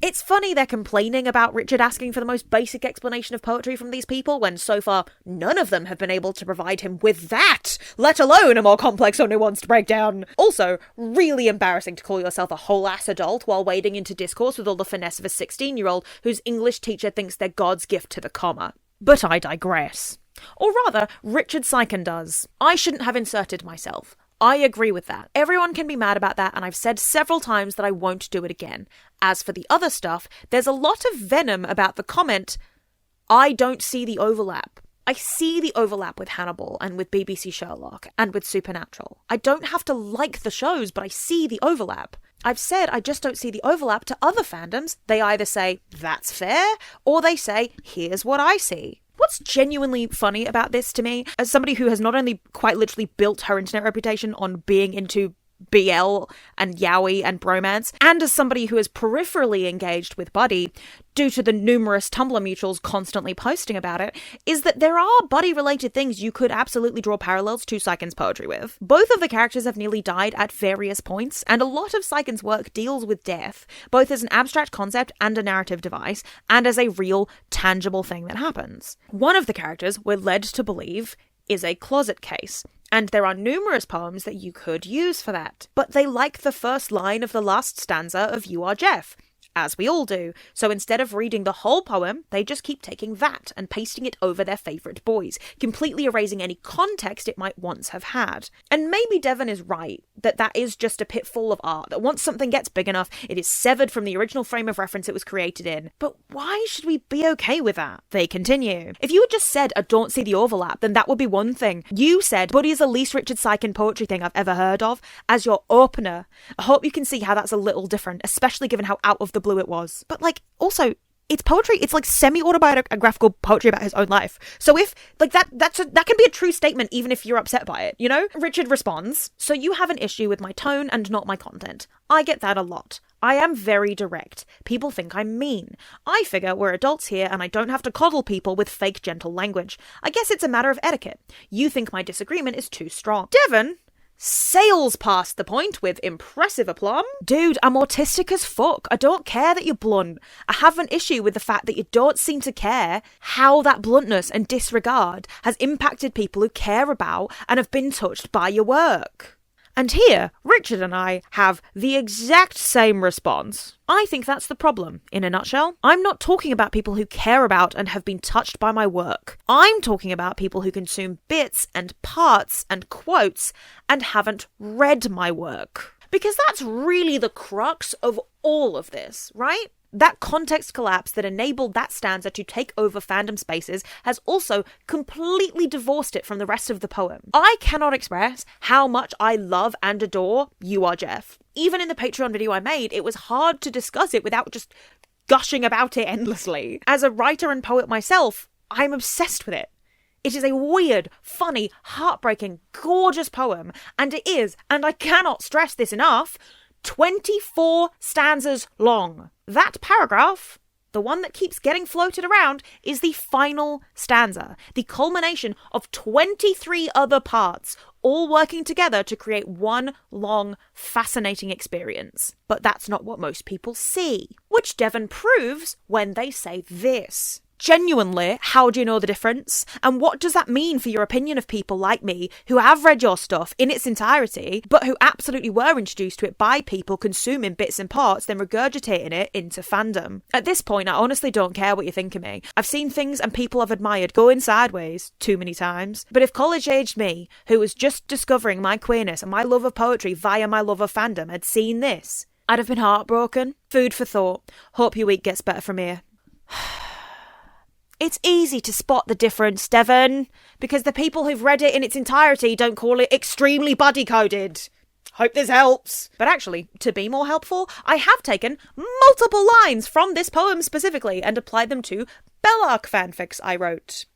It's funny they're complaining about Richard asking for the most basic explanation of poetry from these people when so far none of them have been able to provide him with that, let alone a more complex or nuanced breakdown. Also, really embarrassing to call yourself a whole-ass adult while wading into discourse with all the finesse of a 16-year-old whose English teacher thinks they're God's gift to the comma. But I digress. Or rather, Richard Siken does. I shouldn't have inserted myself. I agree with that. Everyone can be mad about that, and I've said several times that I won't do it again. As for the other stuff, there's a lot of venom about the comment, I don't see the overlap. I see the overlap with Hannibal and with BBC Sherlock and with Supernatural. I don't have to like the shows, but I see the overlap. I've said I just don't see the overlap to other fandoms. They either say, that's fair, or they say, here's what I see. What's genuinely funny about this to me, as somebody who has not only quite literally built her internet reputation on being into BL and yaoi and bromance, and as somebody who is peripherally engaged with buddy, due to the numerous Tumblr mutuals constantly posting about it, is that there are buddy-related things you could absolutely draw parallels to Siken's poetry with. Both of the characters have nearly died at various points, and a lot of Siken's work deals with death, both as an abstract concept and a narrative device, and as a real, tangible thing that happens. One of the characters we're led to believe is a closet case, and there are numerous poems that you could use for that. But they like the first line of the last stanza of You Are Jeff, as we all do. So instead of reading the whole poem, they just keep taking that and pasting it over their favourite boys, completely erasing any context it might once have had. And maybe Devon is right, that is just a pitfall of art, that once something gets big enough, it is severed from the original frame of reference it was created in. But why should we be okay with that? They continue. If you had just said, I don't see the overlap, then that would be one thing. You said, Buddy is the least Richard Siken poetry thing I've ever heard of, as your opener. I hope you can see how that's a little different, especially given how out of the blue it was. But also, it's poetry. It's semi-autobiographical poetry about his own life. So if that can be a true statement, even if you're upset by it, you know? Richard responds, so you have an issue with my tone and not my content. I get that a lot. I am very direct. People think I'm mean. I figure we're adults here and I don't have to coddle people with fake gentle language. I guess it's a matter of etiquette. You think my disagreement is too strong. Devon sails past the point with impressive aplomb. Dude, I'm autistic as fuck. I don't care that you're blunt. I have an issue with the fact that you don't seem to care how that bluntness and disregard has impacted people who care about and have been touched by your work. And here, Richard and I have the exact same response. I think that's the problem, in a nutshell. I'm not talking about people who care about and have been touched by my work. I'm talking about people who consume bits and parts and quotes and haven't read my work. Because that's really the crux of all of this, right? That context collapse that enabled that stanza to take over fandom spaces has also completely divorced it from the rest of the poem. I cannot express how much I love and adore You Are Jeff. Even in the Patreon video I made, it was hard to discuss it without just gushing about it endlessly. As a writer and poet myself, I'm obsessed with it. It is a weird, funny, heartbreaking, gorgeous poem, and it is, and I cannot stress this enough, 24 stanzas long. That paragraph, the one that keeps getting floated around, is the final stanza, the culmination of 23 other parts, all working together to create one long, fascinating experience. But that's not what most people see, which Devon proves when they say this. Genuinely, how do you know the difference? And what does that mean for your opinion of people like me who have read your stuff in its entirety, but who absolutely were introduced to it by people consuming bits and parts, then regurgitating it into fandom? At this point, I honestly don't care what you think of me. I've seen things and people I've admired going sideways too many times. But if college-aged me, who was just discovering my queerness and my love of poetry via my love of fandom, had seen this, I'd have been heartbroken. Food for thought. Hope your week gets better from here. It's easy to spot the difference, Devon, because the people who've read it in its entirety don't call it extremely buddy-coded. Hope this helps. But actually, to be more helpful, I have taken multiple lines from this poem specifically and applied them to Bellark fanfics I wrote.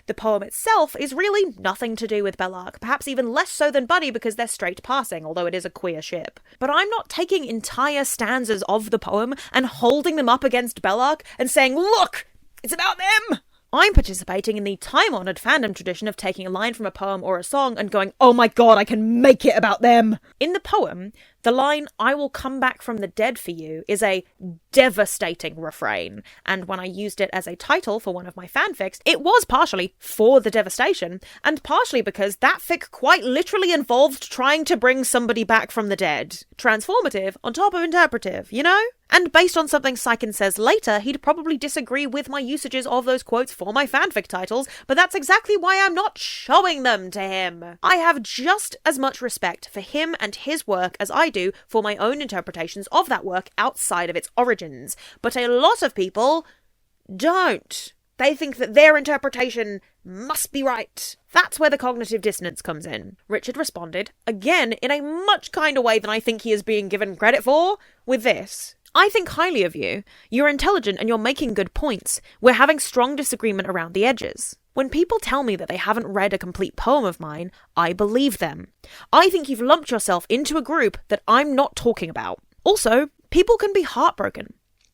The poem itself is really nothing to do with Bellark, perhaps even less so than Buddy because they're straight passing, although it is a queer ship. But I'm not taking entire stanzas of the poem and holding them up against Bellark and saying, look, it's about them! I'm participating in the time-honoured fandom tradition of taking a line from a poem or a song and going, oh my god, I can make it about them! In the poem, the line, I will come back from the dead for you, is a devastating refrain, and when I used it as a title for one of my fanfics, it was partially for the devastation, and partially because that fic quite literally involved trying to bring somebody back from the dead. Transformative on top of interpretive, you know? And based on something Siken says later, he'd probably disagree with my usages of those quotes for my fanfic titles, but that's exactly why I'm not showing them to him. I have just as much respect for him and his work as I do for my own interpretations of that work outside of its origins, but a lot of people don't. They think that their interpretation must be right. That's where the cognitive dissonance comes in. Richard responded, again in a much kinder way than I think he is being given credit for, with this. I think highly of you. You're intelligent and you're making good points. We're having strong disagreement around the edges. When people tell me that they haven't read a complete poem of mine, I believe them. I think you've lumped yourself into a group that I'm not talking about. Also, people can be heartbroken.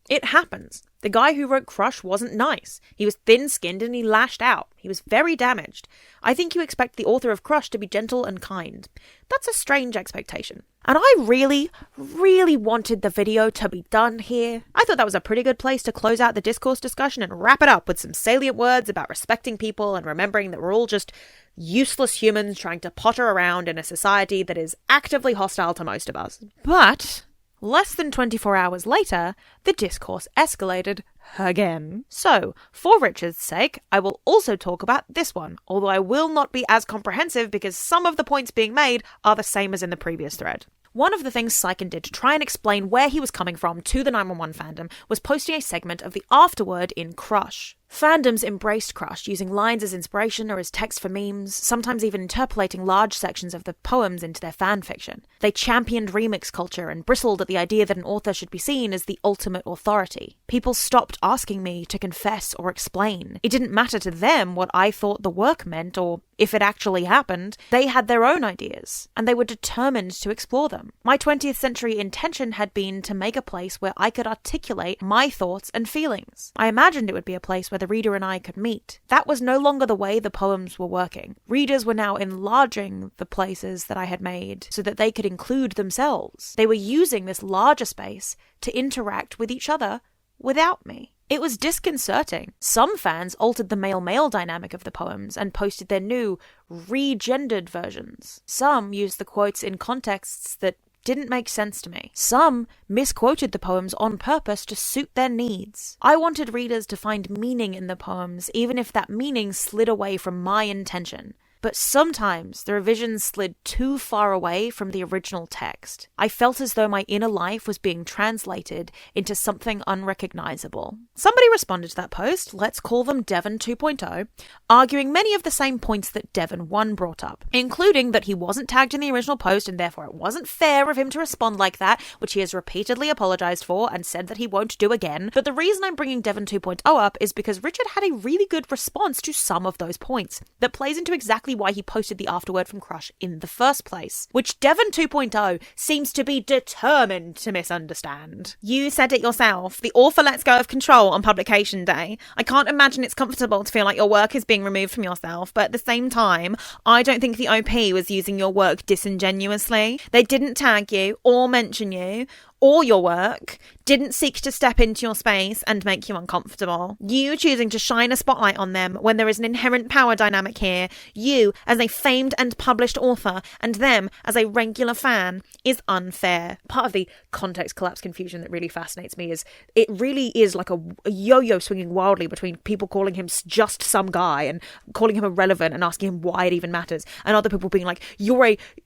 It happens. The guy who wrote Crush wasn't nice. He was thin-skinned and he lashed out. He was very damaged. I think you expect the author of Crush to be gentle and kind. That's a strange expectation. And I really, really wanted the video to be done here. I thought that was a pretty good place to close out the discourse discussion and wrap it up with some salient words about respecting people and remembering that we're all just useless humans trying to potter around in a society that is actively hostile to most of us. But less than 24 hours later, the discourse escalated again. So, for Richard's sake, I will also talk about this one, although I will not be as comprehensive because some of the points being made are the same as in the previous thread. One of the things Siken did to try and explain where he was coming from to the 911 fandom was posting a segment of the afterword in Crush. Fandoms embraced Crush, using lines as inspiration or as text for memes, sometimes even interpolating large sections of the poems into their fanfiction. They championed remix culture and bristled at the idea that an author should be seen as the ultimate authority. People stopped asking me to confess or explain. It didn't matter to them what I thought the work meant or if it actually happened. They had their own ideas, and they were determined to explore them. My 20th century intention had been to make a place where I could articulate my thoughts and feelings. I imagined it would be a place where the reader and I could meet. That was no longer the way the poems were working. Readers were now enlarging the places that I had made so that they could include themselves. They were using this larger space to interact with each other without me. It was disconcerting. Some fans altered the male-male dynamic of the poems and posted their new, regendered versions. Some used the quotes in contexts that didn't make sense to me. Some misquoted the poems on purpose to suit their needs. I wanted readers to find meaning in the poems, even if that meaning slid away from my intention. But sometimes the revisions slid too far away from the original text. I felt as though my inner life was being translated into something unrecognizable. Somebody responded to that post, let's call them Devon 2.0, arguing many of the same points that Devon 1 brought up, including that he wasn't tagged in the original post and therefore it wasn't fair of him to respond like that, which he has repeatedly apologized for and said that he won't do again. But the reason I'm bringing Devon 2.0 up is because Richard had a really good response to some of those points that plays into exactly why he posted the afterword from Crush in the first place, which Devon 2.0 seems to be determined to misunderstand. You said it yourself, the author lets go of control on publication day. I can't imagine it's comfortable to feel like your work is being removed from yourself, but at the same time, I don't think the OP was using your work disingenuously. They didn't tag you or mention you or your work, didn't seek to step into your space and make you uncomfortable. You choosing to shine a spotlight on them when there is an inherent power dynamic here, you as a famed and published author and them as a regular fan, is unfair. Part of the context collapse confusion that really fascinates me is it really is like a yo-yo swinging wildly between people calling him just some guy and calling him irrelevant and asking him why it even matters, and other people being like, you're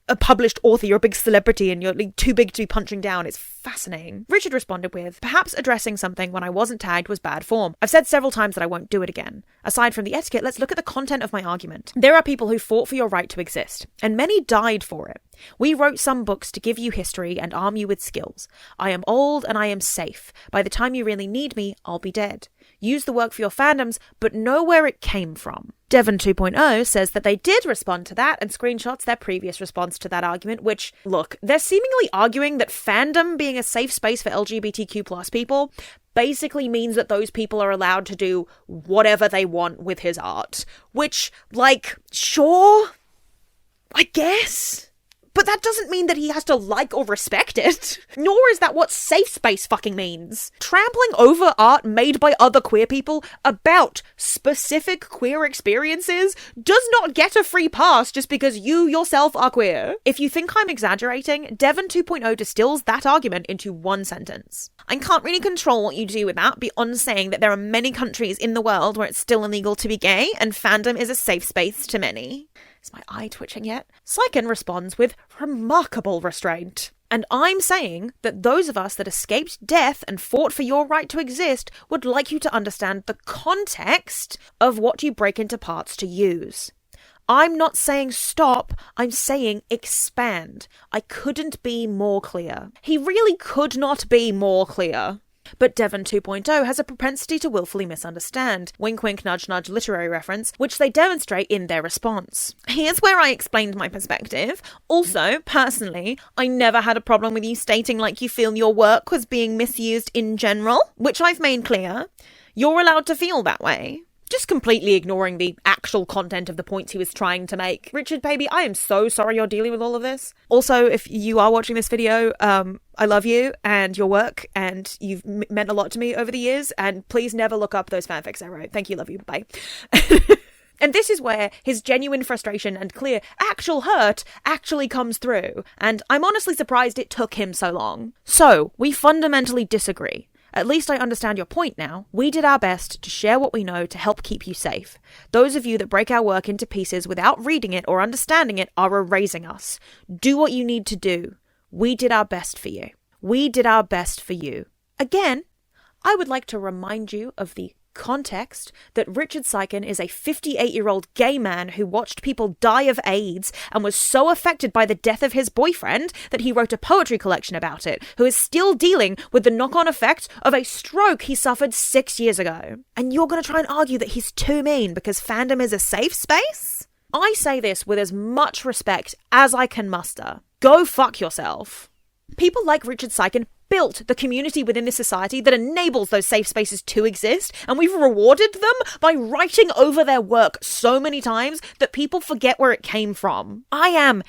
a published author, you're a big celebrity and you're too big to be punching down. It's fascinating. Richard responded with, perhaps addressing something when I wasn't tagged was bad form. I've said several times that I won't do it again. Aside from the etiquette, let's look at the content of my argument. There are people who fought for your right to exist, and many died for it. We wrote some books to give you history and arm you with skills. I am old and I am safe. By the time you really need me, I'll be dead. Use the work for your fandoms, but know where it came from. Devon 2.0 says that they did respond to that and screenshots their previous response to that argument, which, look, they're seemingly arguing that fandom being a safe space for LGBTQ plus people basically means that those people are allowed to do whatever they want with his art. Which, sure, I guess. But that doesn't mean that he has to like or respect it. Nor is that what safe space fucking means. Trampling over art made by other queer people about specific queer experiences does not get a free pass just because you yourself are queer. If you think I'm exaggerating, Devon 2.0 distills that argument into one sentence. I can't really control what you do with that beyond saying that there are many countries in the world where it's still illegal to be gay and fandom is a safe space to many. Is my eye twitching yet? Siken responds with remarkable restraint. And I'm saying that those of us that escaped death and fought for your right to exist would like you to understand the context of what you break into parts to use. I'm not saying stop, I'm saying expand. I couldn't be more clear. He really could not be more clear. but Devon 2.0 has a propensity to willfully misunderstand. Wink wink nudge nudge literary reference, which they demonstrate in their response. Here's where I explained my perspective. Also, personally, I never had a problem with you stating like you feel your work was being misused in general, which I've made clear. You're allowed to feel that way. Just completely ignoring the actual content of the points he was trying to make. Richard, baby, I am so sorry you're dealing with all of this. Also, if you are watching this video, I love you and your work, and you've meant a lot to me over the years, and please never look up those fanfics I wrote. Thank you, love you, bye. And this is where his genuine frustration and clear actual hurt actually comes through, and I'm honestly surprised it took him so long. So, we fundamentally disagree. At least I understand your point now. We did our best to share what we know to help keep you safe. Those of you that break our work into pieces without reading it or understanding it are erasing us. Do what you need to do. We did our best for you. We did our best for you. Again, I would like to remind you of the context that Richard Siken is a 58-year-old gay man who watched people die of AIDS and was so affected by the death of his boyfriend that he wrote a poetry collection about it, who is still dealing with the knock-on effect of a stroke he suffered 6 years ago. And you're going to try and argue that he's too mean because fandom is a safe space? I say this with as much respect as I can muster. Go fuck yourself. People like Richard Siken built the community within this society that enables those safe spaces to exist, and we've rewarded them by writing over their work so many times that people forget where it came from. I am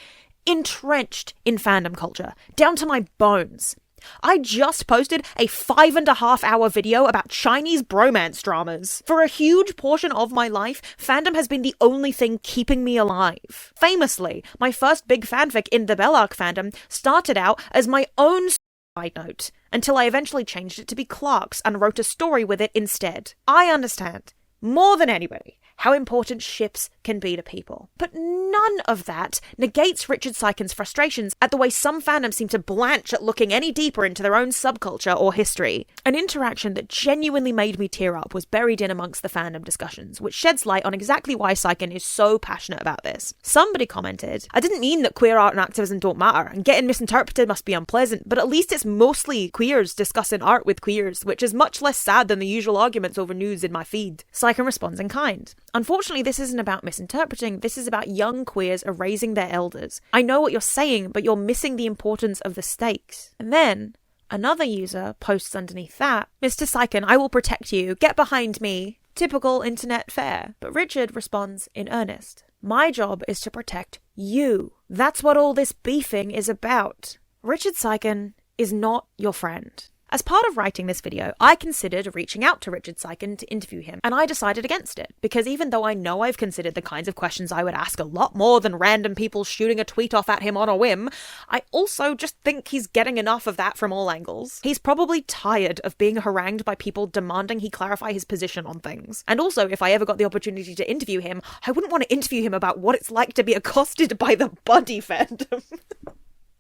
entrenched in fandom culture, down to my bones. I just posted a 5.5-hour video about Chinese bromance dramas. For a huge portion of my life, fandom has been the only thing keeping me alive. Famously, my first big fanfic in the Bellark fandom started out as my own side note, until I eventually changed it to be Clark's and wrote a story with it instead. I understand, more than anybody, how important ships can be to people. But none of that negates Richard Siken's frustrations at the way some fandoms seem to blanch at looking any deeper into their own subculture or history. An interaction that genuinely made me tear up was buried in amongst the fandom discussions, which sheds light on exactly why Siken is so passionate about this. Somebody commented, "I didn't mean that queer art and activism don't matter, and getting misinterpreted must be unpleasant, but at least it's mostly queers discussing art with queers, which is much less sad than the usual arguments over news in my feed." Siken responds in kind. "Unfortunately, this isn't about misinterpreting, this is about young queers erasing their elders. I know what you're saying, but you're missing the importance of the stakes." And then another user posts underneath that, "Mr. Siken, I will protect you. Get behind me." Typical internet fare. But Richard responds in earnest. "My job is to protect you. That's what all this beefing is about." Richard Siken is not your friend. As part of writing this video, I considered reaching out to Richard Siken to interview him, and I decided against it, because even though I know I've considered the kinds of questions I would ask a lot more than random people shooting a tweet off at him on a whim, I also just think he's getting enough of that from all angles. He's probably tired of being harangued by people demanding he clarify his position on things. And also, if I ever got the opportunity to interview him, I wouldn't want to interview him about what it's like to be accosted by the buddy fandom.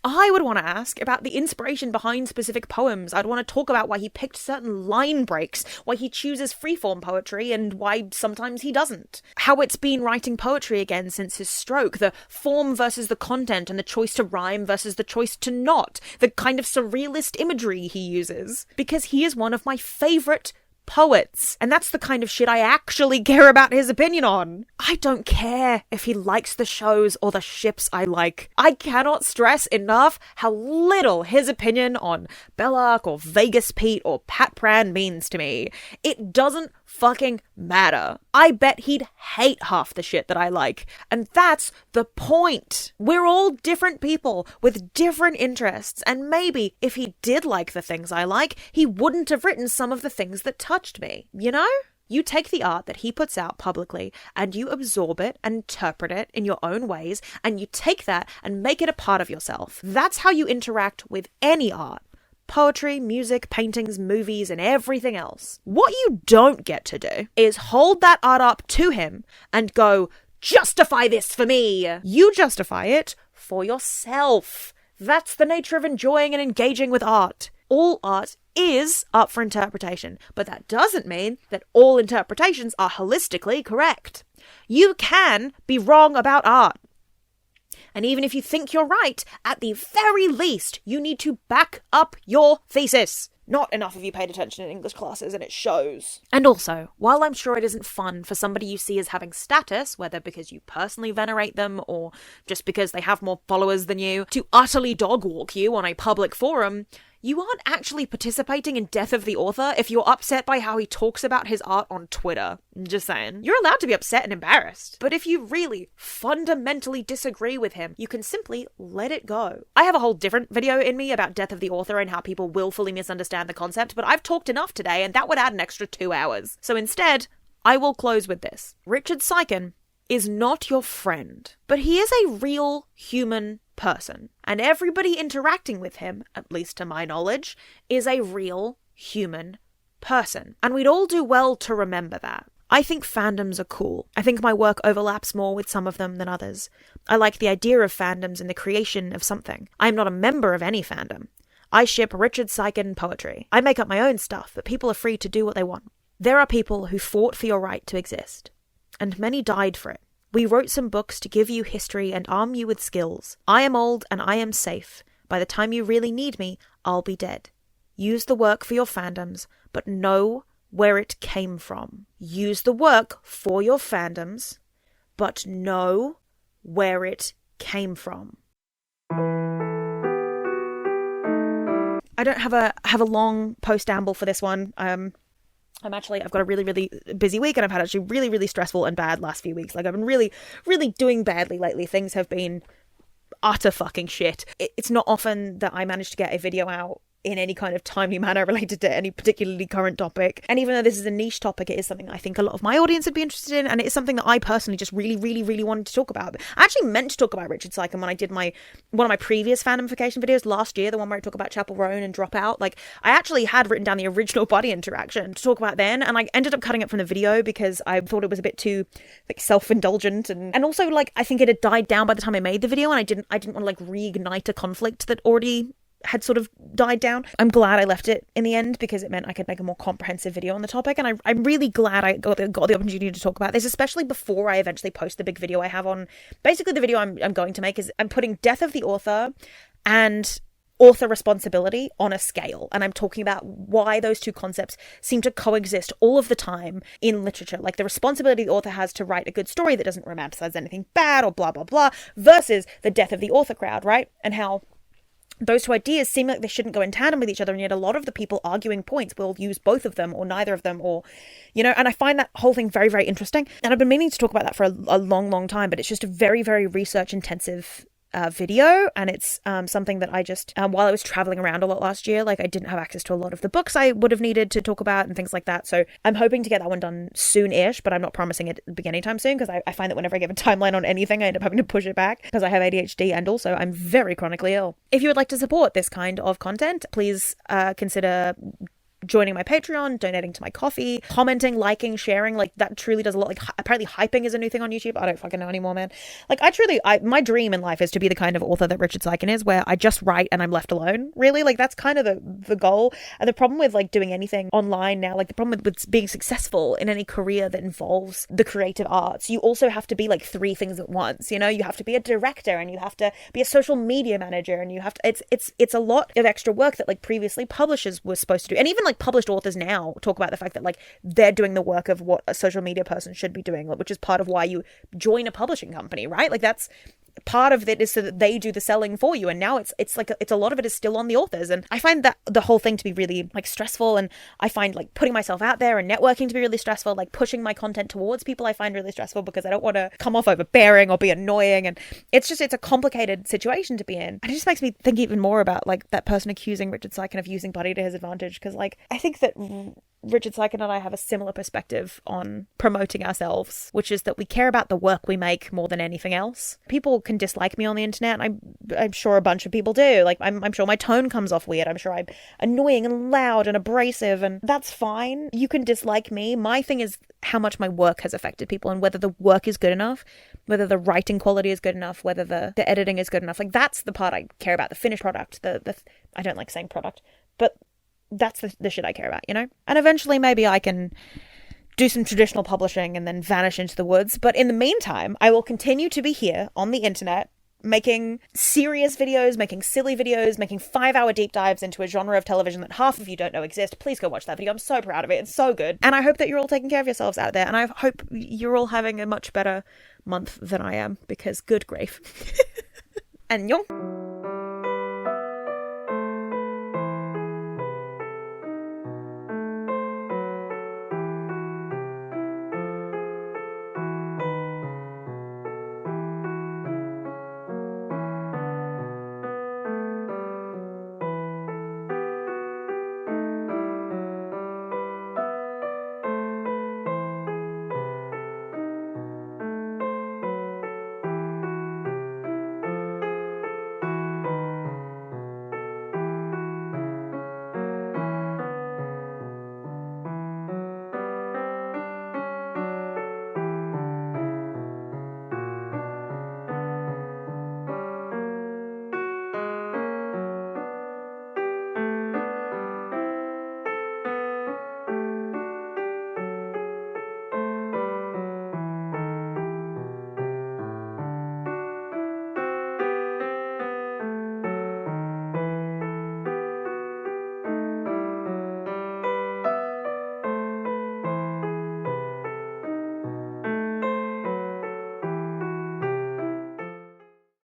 I would want to ask about the inspiration behind specific poems. I'd want to talk about why he picked certain line breaks, why he chooses freeform poetry, and why sometimes he doesn't. How it's been writing poetry again since his stroke, the form versus the content, and the choice to rhyme versus the choice to not, the kind of surrealist imagery he uses. Because he is one of my favourite poets, and that's the kind of shit I actually care about his opinion on. I don't care if he likes the shows or the ships I like. I cannot stress enough how little his opinion on Bellark or Vegas Pete or Pat Pran means to me. It doesn't fucking matter. I bet he'd hate half the shit that I like, and that's the point. We're all different people with different interests, and maybe if he did like the things I like, he wouldn't have written some of the things that touched me, you know? You take the art that he puts out publicly and you absorb it and interpret it in your own ways, and you take that and make it a part of yourself. That's how you interact with any art. Poetry, music, paintings, movies, and everything else. What you don't get to do is hold that art up to him and go, "Justify this for me." You justify it for yourself. That's the nature of enjoying and engaging with art. All art is up for interpretation, but that doesn't mean that all interpretations are holistically correct. You can be wrong about art. And even if you think you're right, at the very least, you need to back up your thesis. Not enough of you paid attention in English classes, and it shows. And also, while I'm sure it isn't fun for somebody you see as having status, whether because you personally venerate them or just because they have more followers than you, to utterly dog walk you on a public forum, you aren't actually participating in death of the author if you're upset by how he talks about his art on Twitter. Just saying. You're allowed to be upset and embarrassed. But if you really fundamentally disagree with him, you can simply let it go. I have a whole different video in me about death of the author and how people willfully misunderstand the concept, but I've talked enough today and that would add an extra 2 hours. So instead, I will close with this. Richard Siken is not your friend, but he is a real human person. And everybody interacting with him, at least to my knowledge, is a real human person. And we'd all do well to remember that. I think fandoms are cool. I think my work overlaps more with some of them than others. I like the idea of fandoms and the creation of something. I am not a member of any fandom. I ship Richard Siken poetry. I make up my own stuff, but people are free to do what they want. There are people who fought for your right to exist, and many died for it. We wrote some books to give you history and arm you with skills. I am old and I am safe. By the time you really need me, I'll be dead. Use the work for your fandoms, but know where it came from. Use the work for your fandoms, but know where it came from. I don't have a long post-amble for this one. I've got a really, really busy week, and I've had actually really, really stressful and bad last few weeks. Like, I've been really, really doing badly lately. Things have been utter fucking shit. It's not often that I manage to get a video out in any kind of timely manner related to any particularly current topic. And even though this is a niche topic, it is something I think a lot of my audience would be interested in, and it is something that I personally just really, really, really wanted to talk about. I actually meant to talk about Richard Siken when I did one of my previous fandomification videos last year, the one where I talk about Chapel Roan and Dropout. Like, I actually had written down the original buddy interaction to talk about then, and I ended up cutting it from the video because I thought it was a bit too like self-indulgent, and also like I think it had died down by the time I made the video, and I didn't want to like reignite a conflict that already had sort of died down. I'm glad I left it in the end because it meant I could make a more comprehensive video on the topic, and I'm really glad I got the opportunity to talk about this, especially before I eventually post the big video I have on. Basically, the video I'm going to make is I'm putting death of the author and author responsibility on a scale, and I'm talking about why those two concepts seem to coexist all of the time in literature. Like the responsibility the author has to write a good story that doesn't romanticize anything bad or blah blah blah, versus the death of the author crowd, right? And how those two ideas seem like they shouldn't go in tandem with each other, and yet a lot of the people arguing points will use both of them or neither of them, or, you know, and I find that whole thing very, very interesting. And I've been meaning to talk about that for a long, long time, but it's just a very, very research intensive video, and it's something that I just while I was traveling around a lot last year, like I didn't have access to a lot of the books I would have needed to talk about and things like that, so I'm hoping to get that one done soon-ish, but I'm not promising it at the beginning anytime soon, because I find that whenever I give a timeline on anything I end up having to push it back because I have ADHD, and also I'm very chronically ill. If you would like to support this kind of content, please consider joining my Patreon, donating to my Coffee, commenting, liking, sharing. Like, that truly does a lot. Like, apparently hyping is a new thing on YouTube. I don't fucking know anymore, man. Like, my dream in life is to be the kind of author that Richard Siken is, where I just write and I'm left alone, really. Like, that's kind of the goal. And the problem with like doing anything online now, like the problem with being successful in any career that involves the creative arts, you also have to be like 3 things at once, you know? You have to be a director, and you have to be a social media manager, and you have to, it's a lot of extra work that like previously publishers were supposed to do. And even like published authors now talk about the fact that like they're doing the work of what a social media person should be doing, which is part of why you join a publishing company, right? Like, that's part of it is so that they do the selling for you, and now it's a lot of it is still on the authors, and I find that the whole thing to be really like stressful, and I find like putting myself out there and networking to be really stressful. Like pushing my content towards people I find really stressful because I don't want to come off overbearing or be annoying, and it's a complicated situation to be in, and it just makes me think even more about like that person accusing Richard Siken of using Buddy to his advantage, because like I think that Richard Siken and I have a similar perspective on promoting ourselves, which is that we care about the work we make more than anything else. People can dislike me on the internet, and I'm sure a bunch of people do. Like, I'm sure my tone comes off weird. I'm sure I'm annoying and loud and abrasive, and that's fine. You can dislike me. My thing is how much my work has affected people, and whether the work is good enough, whether the writing quality is good enough, whether the editing is good enough. Like, that's the part I care about, the finished product. I don't like saying product, but that's the shit I care about, you know? And eventually maybe I can do some traditional publishing and then vanish into the woods. But in the meantime, I will continue to be here on the internet making serious videos, making silly videos, making 5-hour deep dives into a genre of television that half of you don't know exist. Please go watch that video. I'm so proud of it. It's so good. And I hope that you're all taking care of yourselves out there. And I hope you're all having a much better month than I am, because good grief. Annyeong.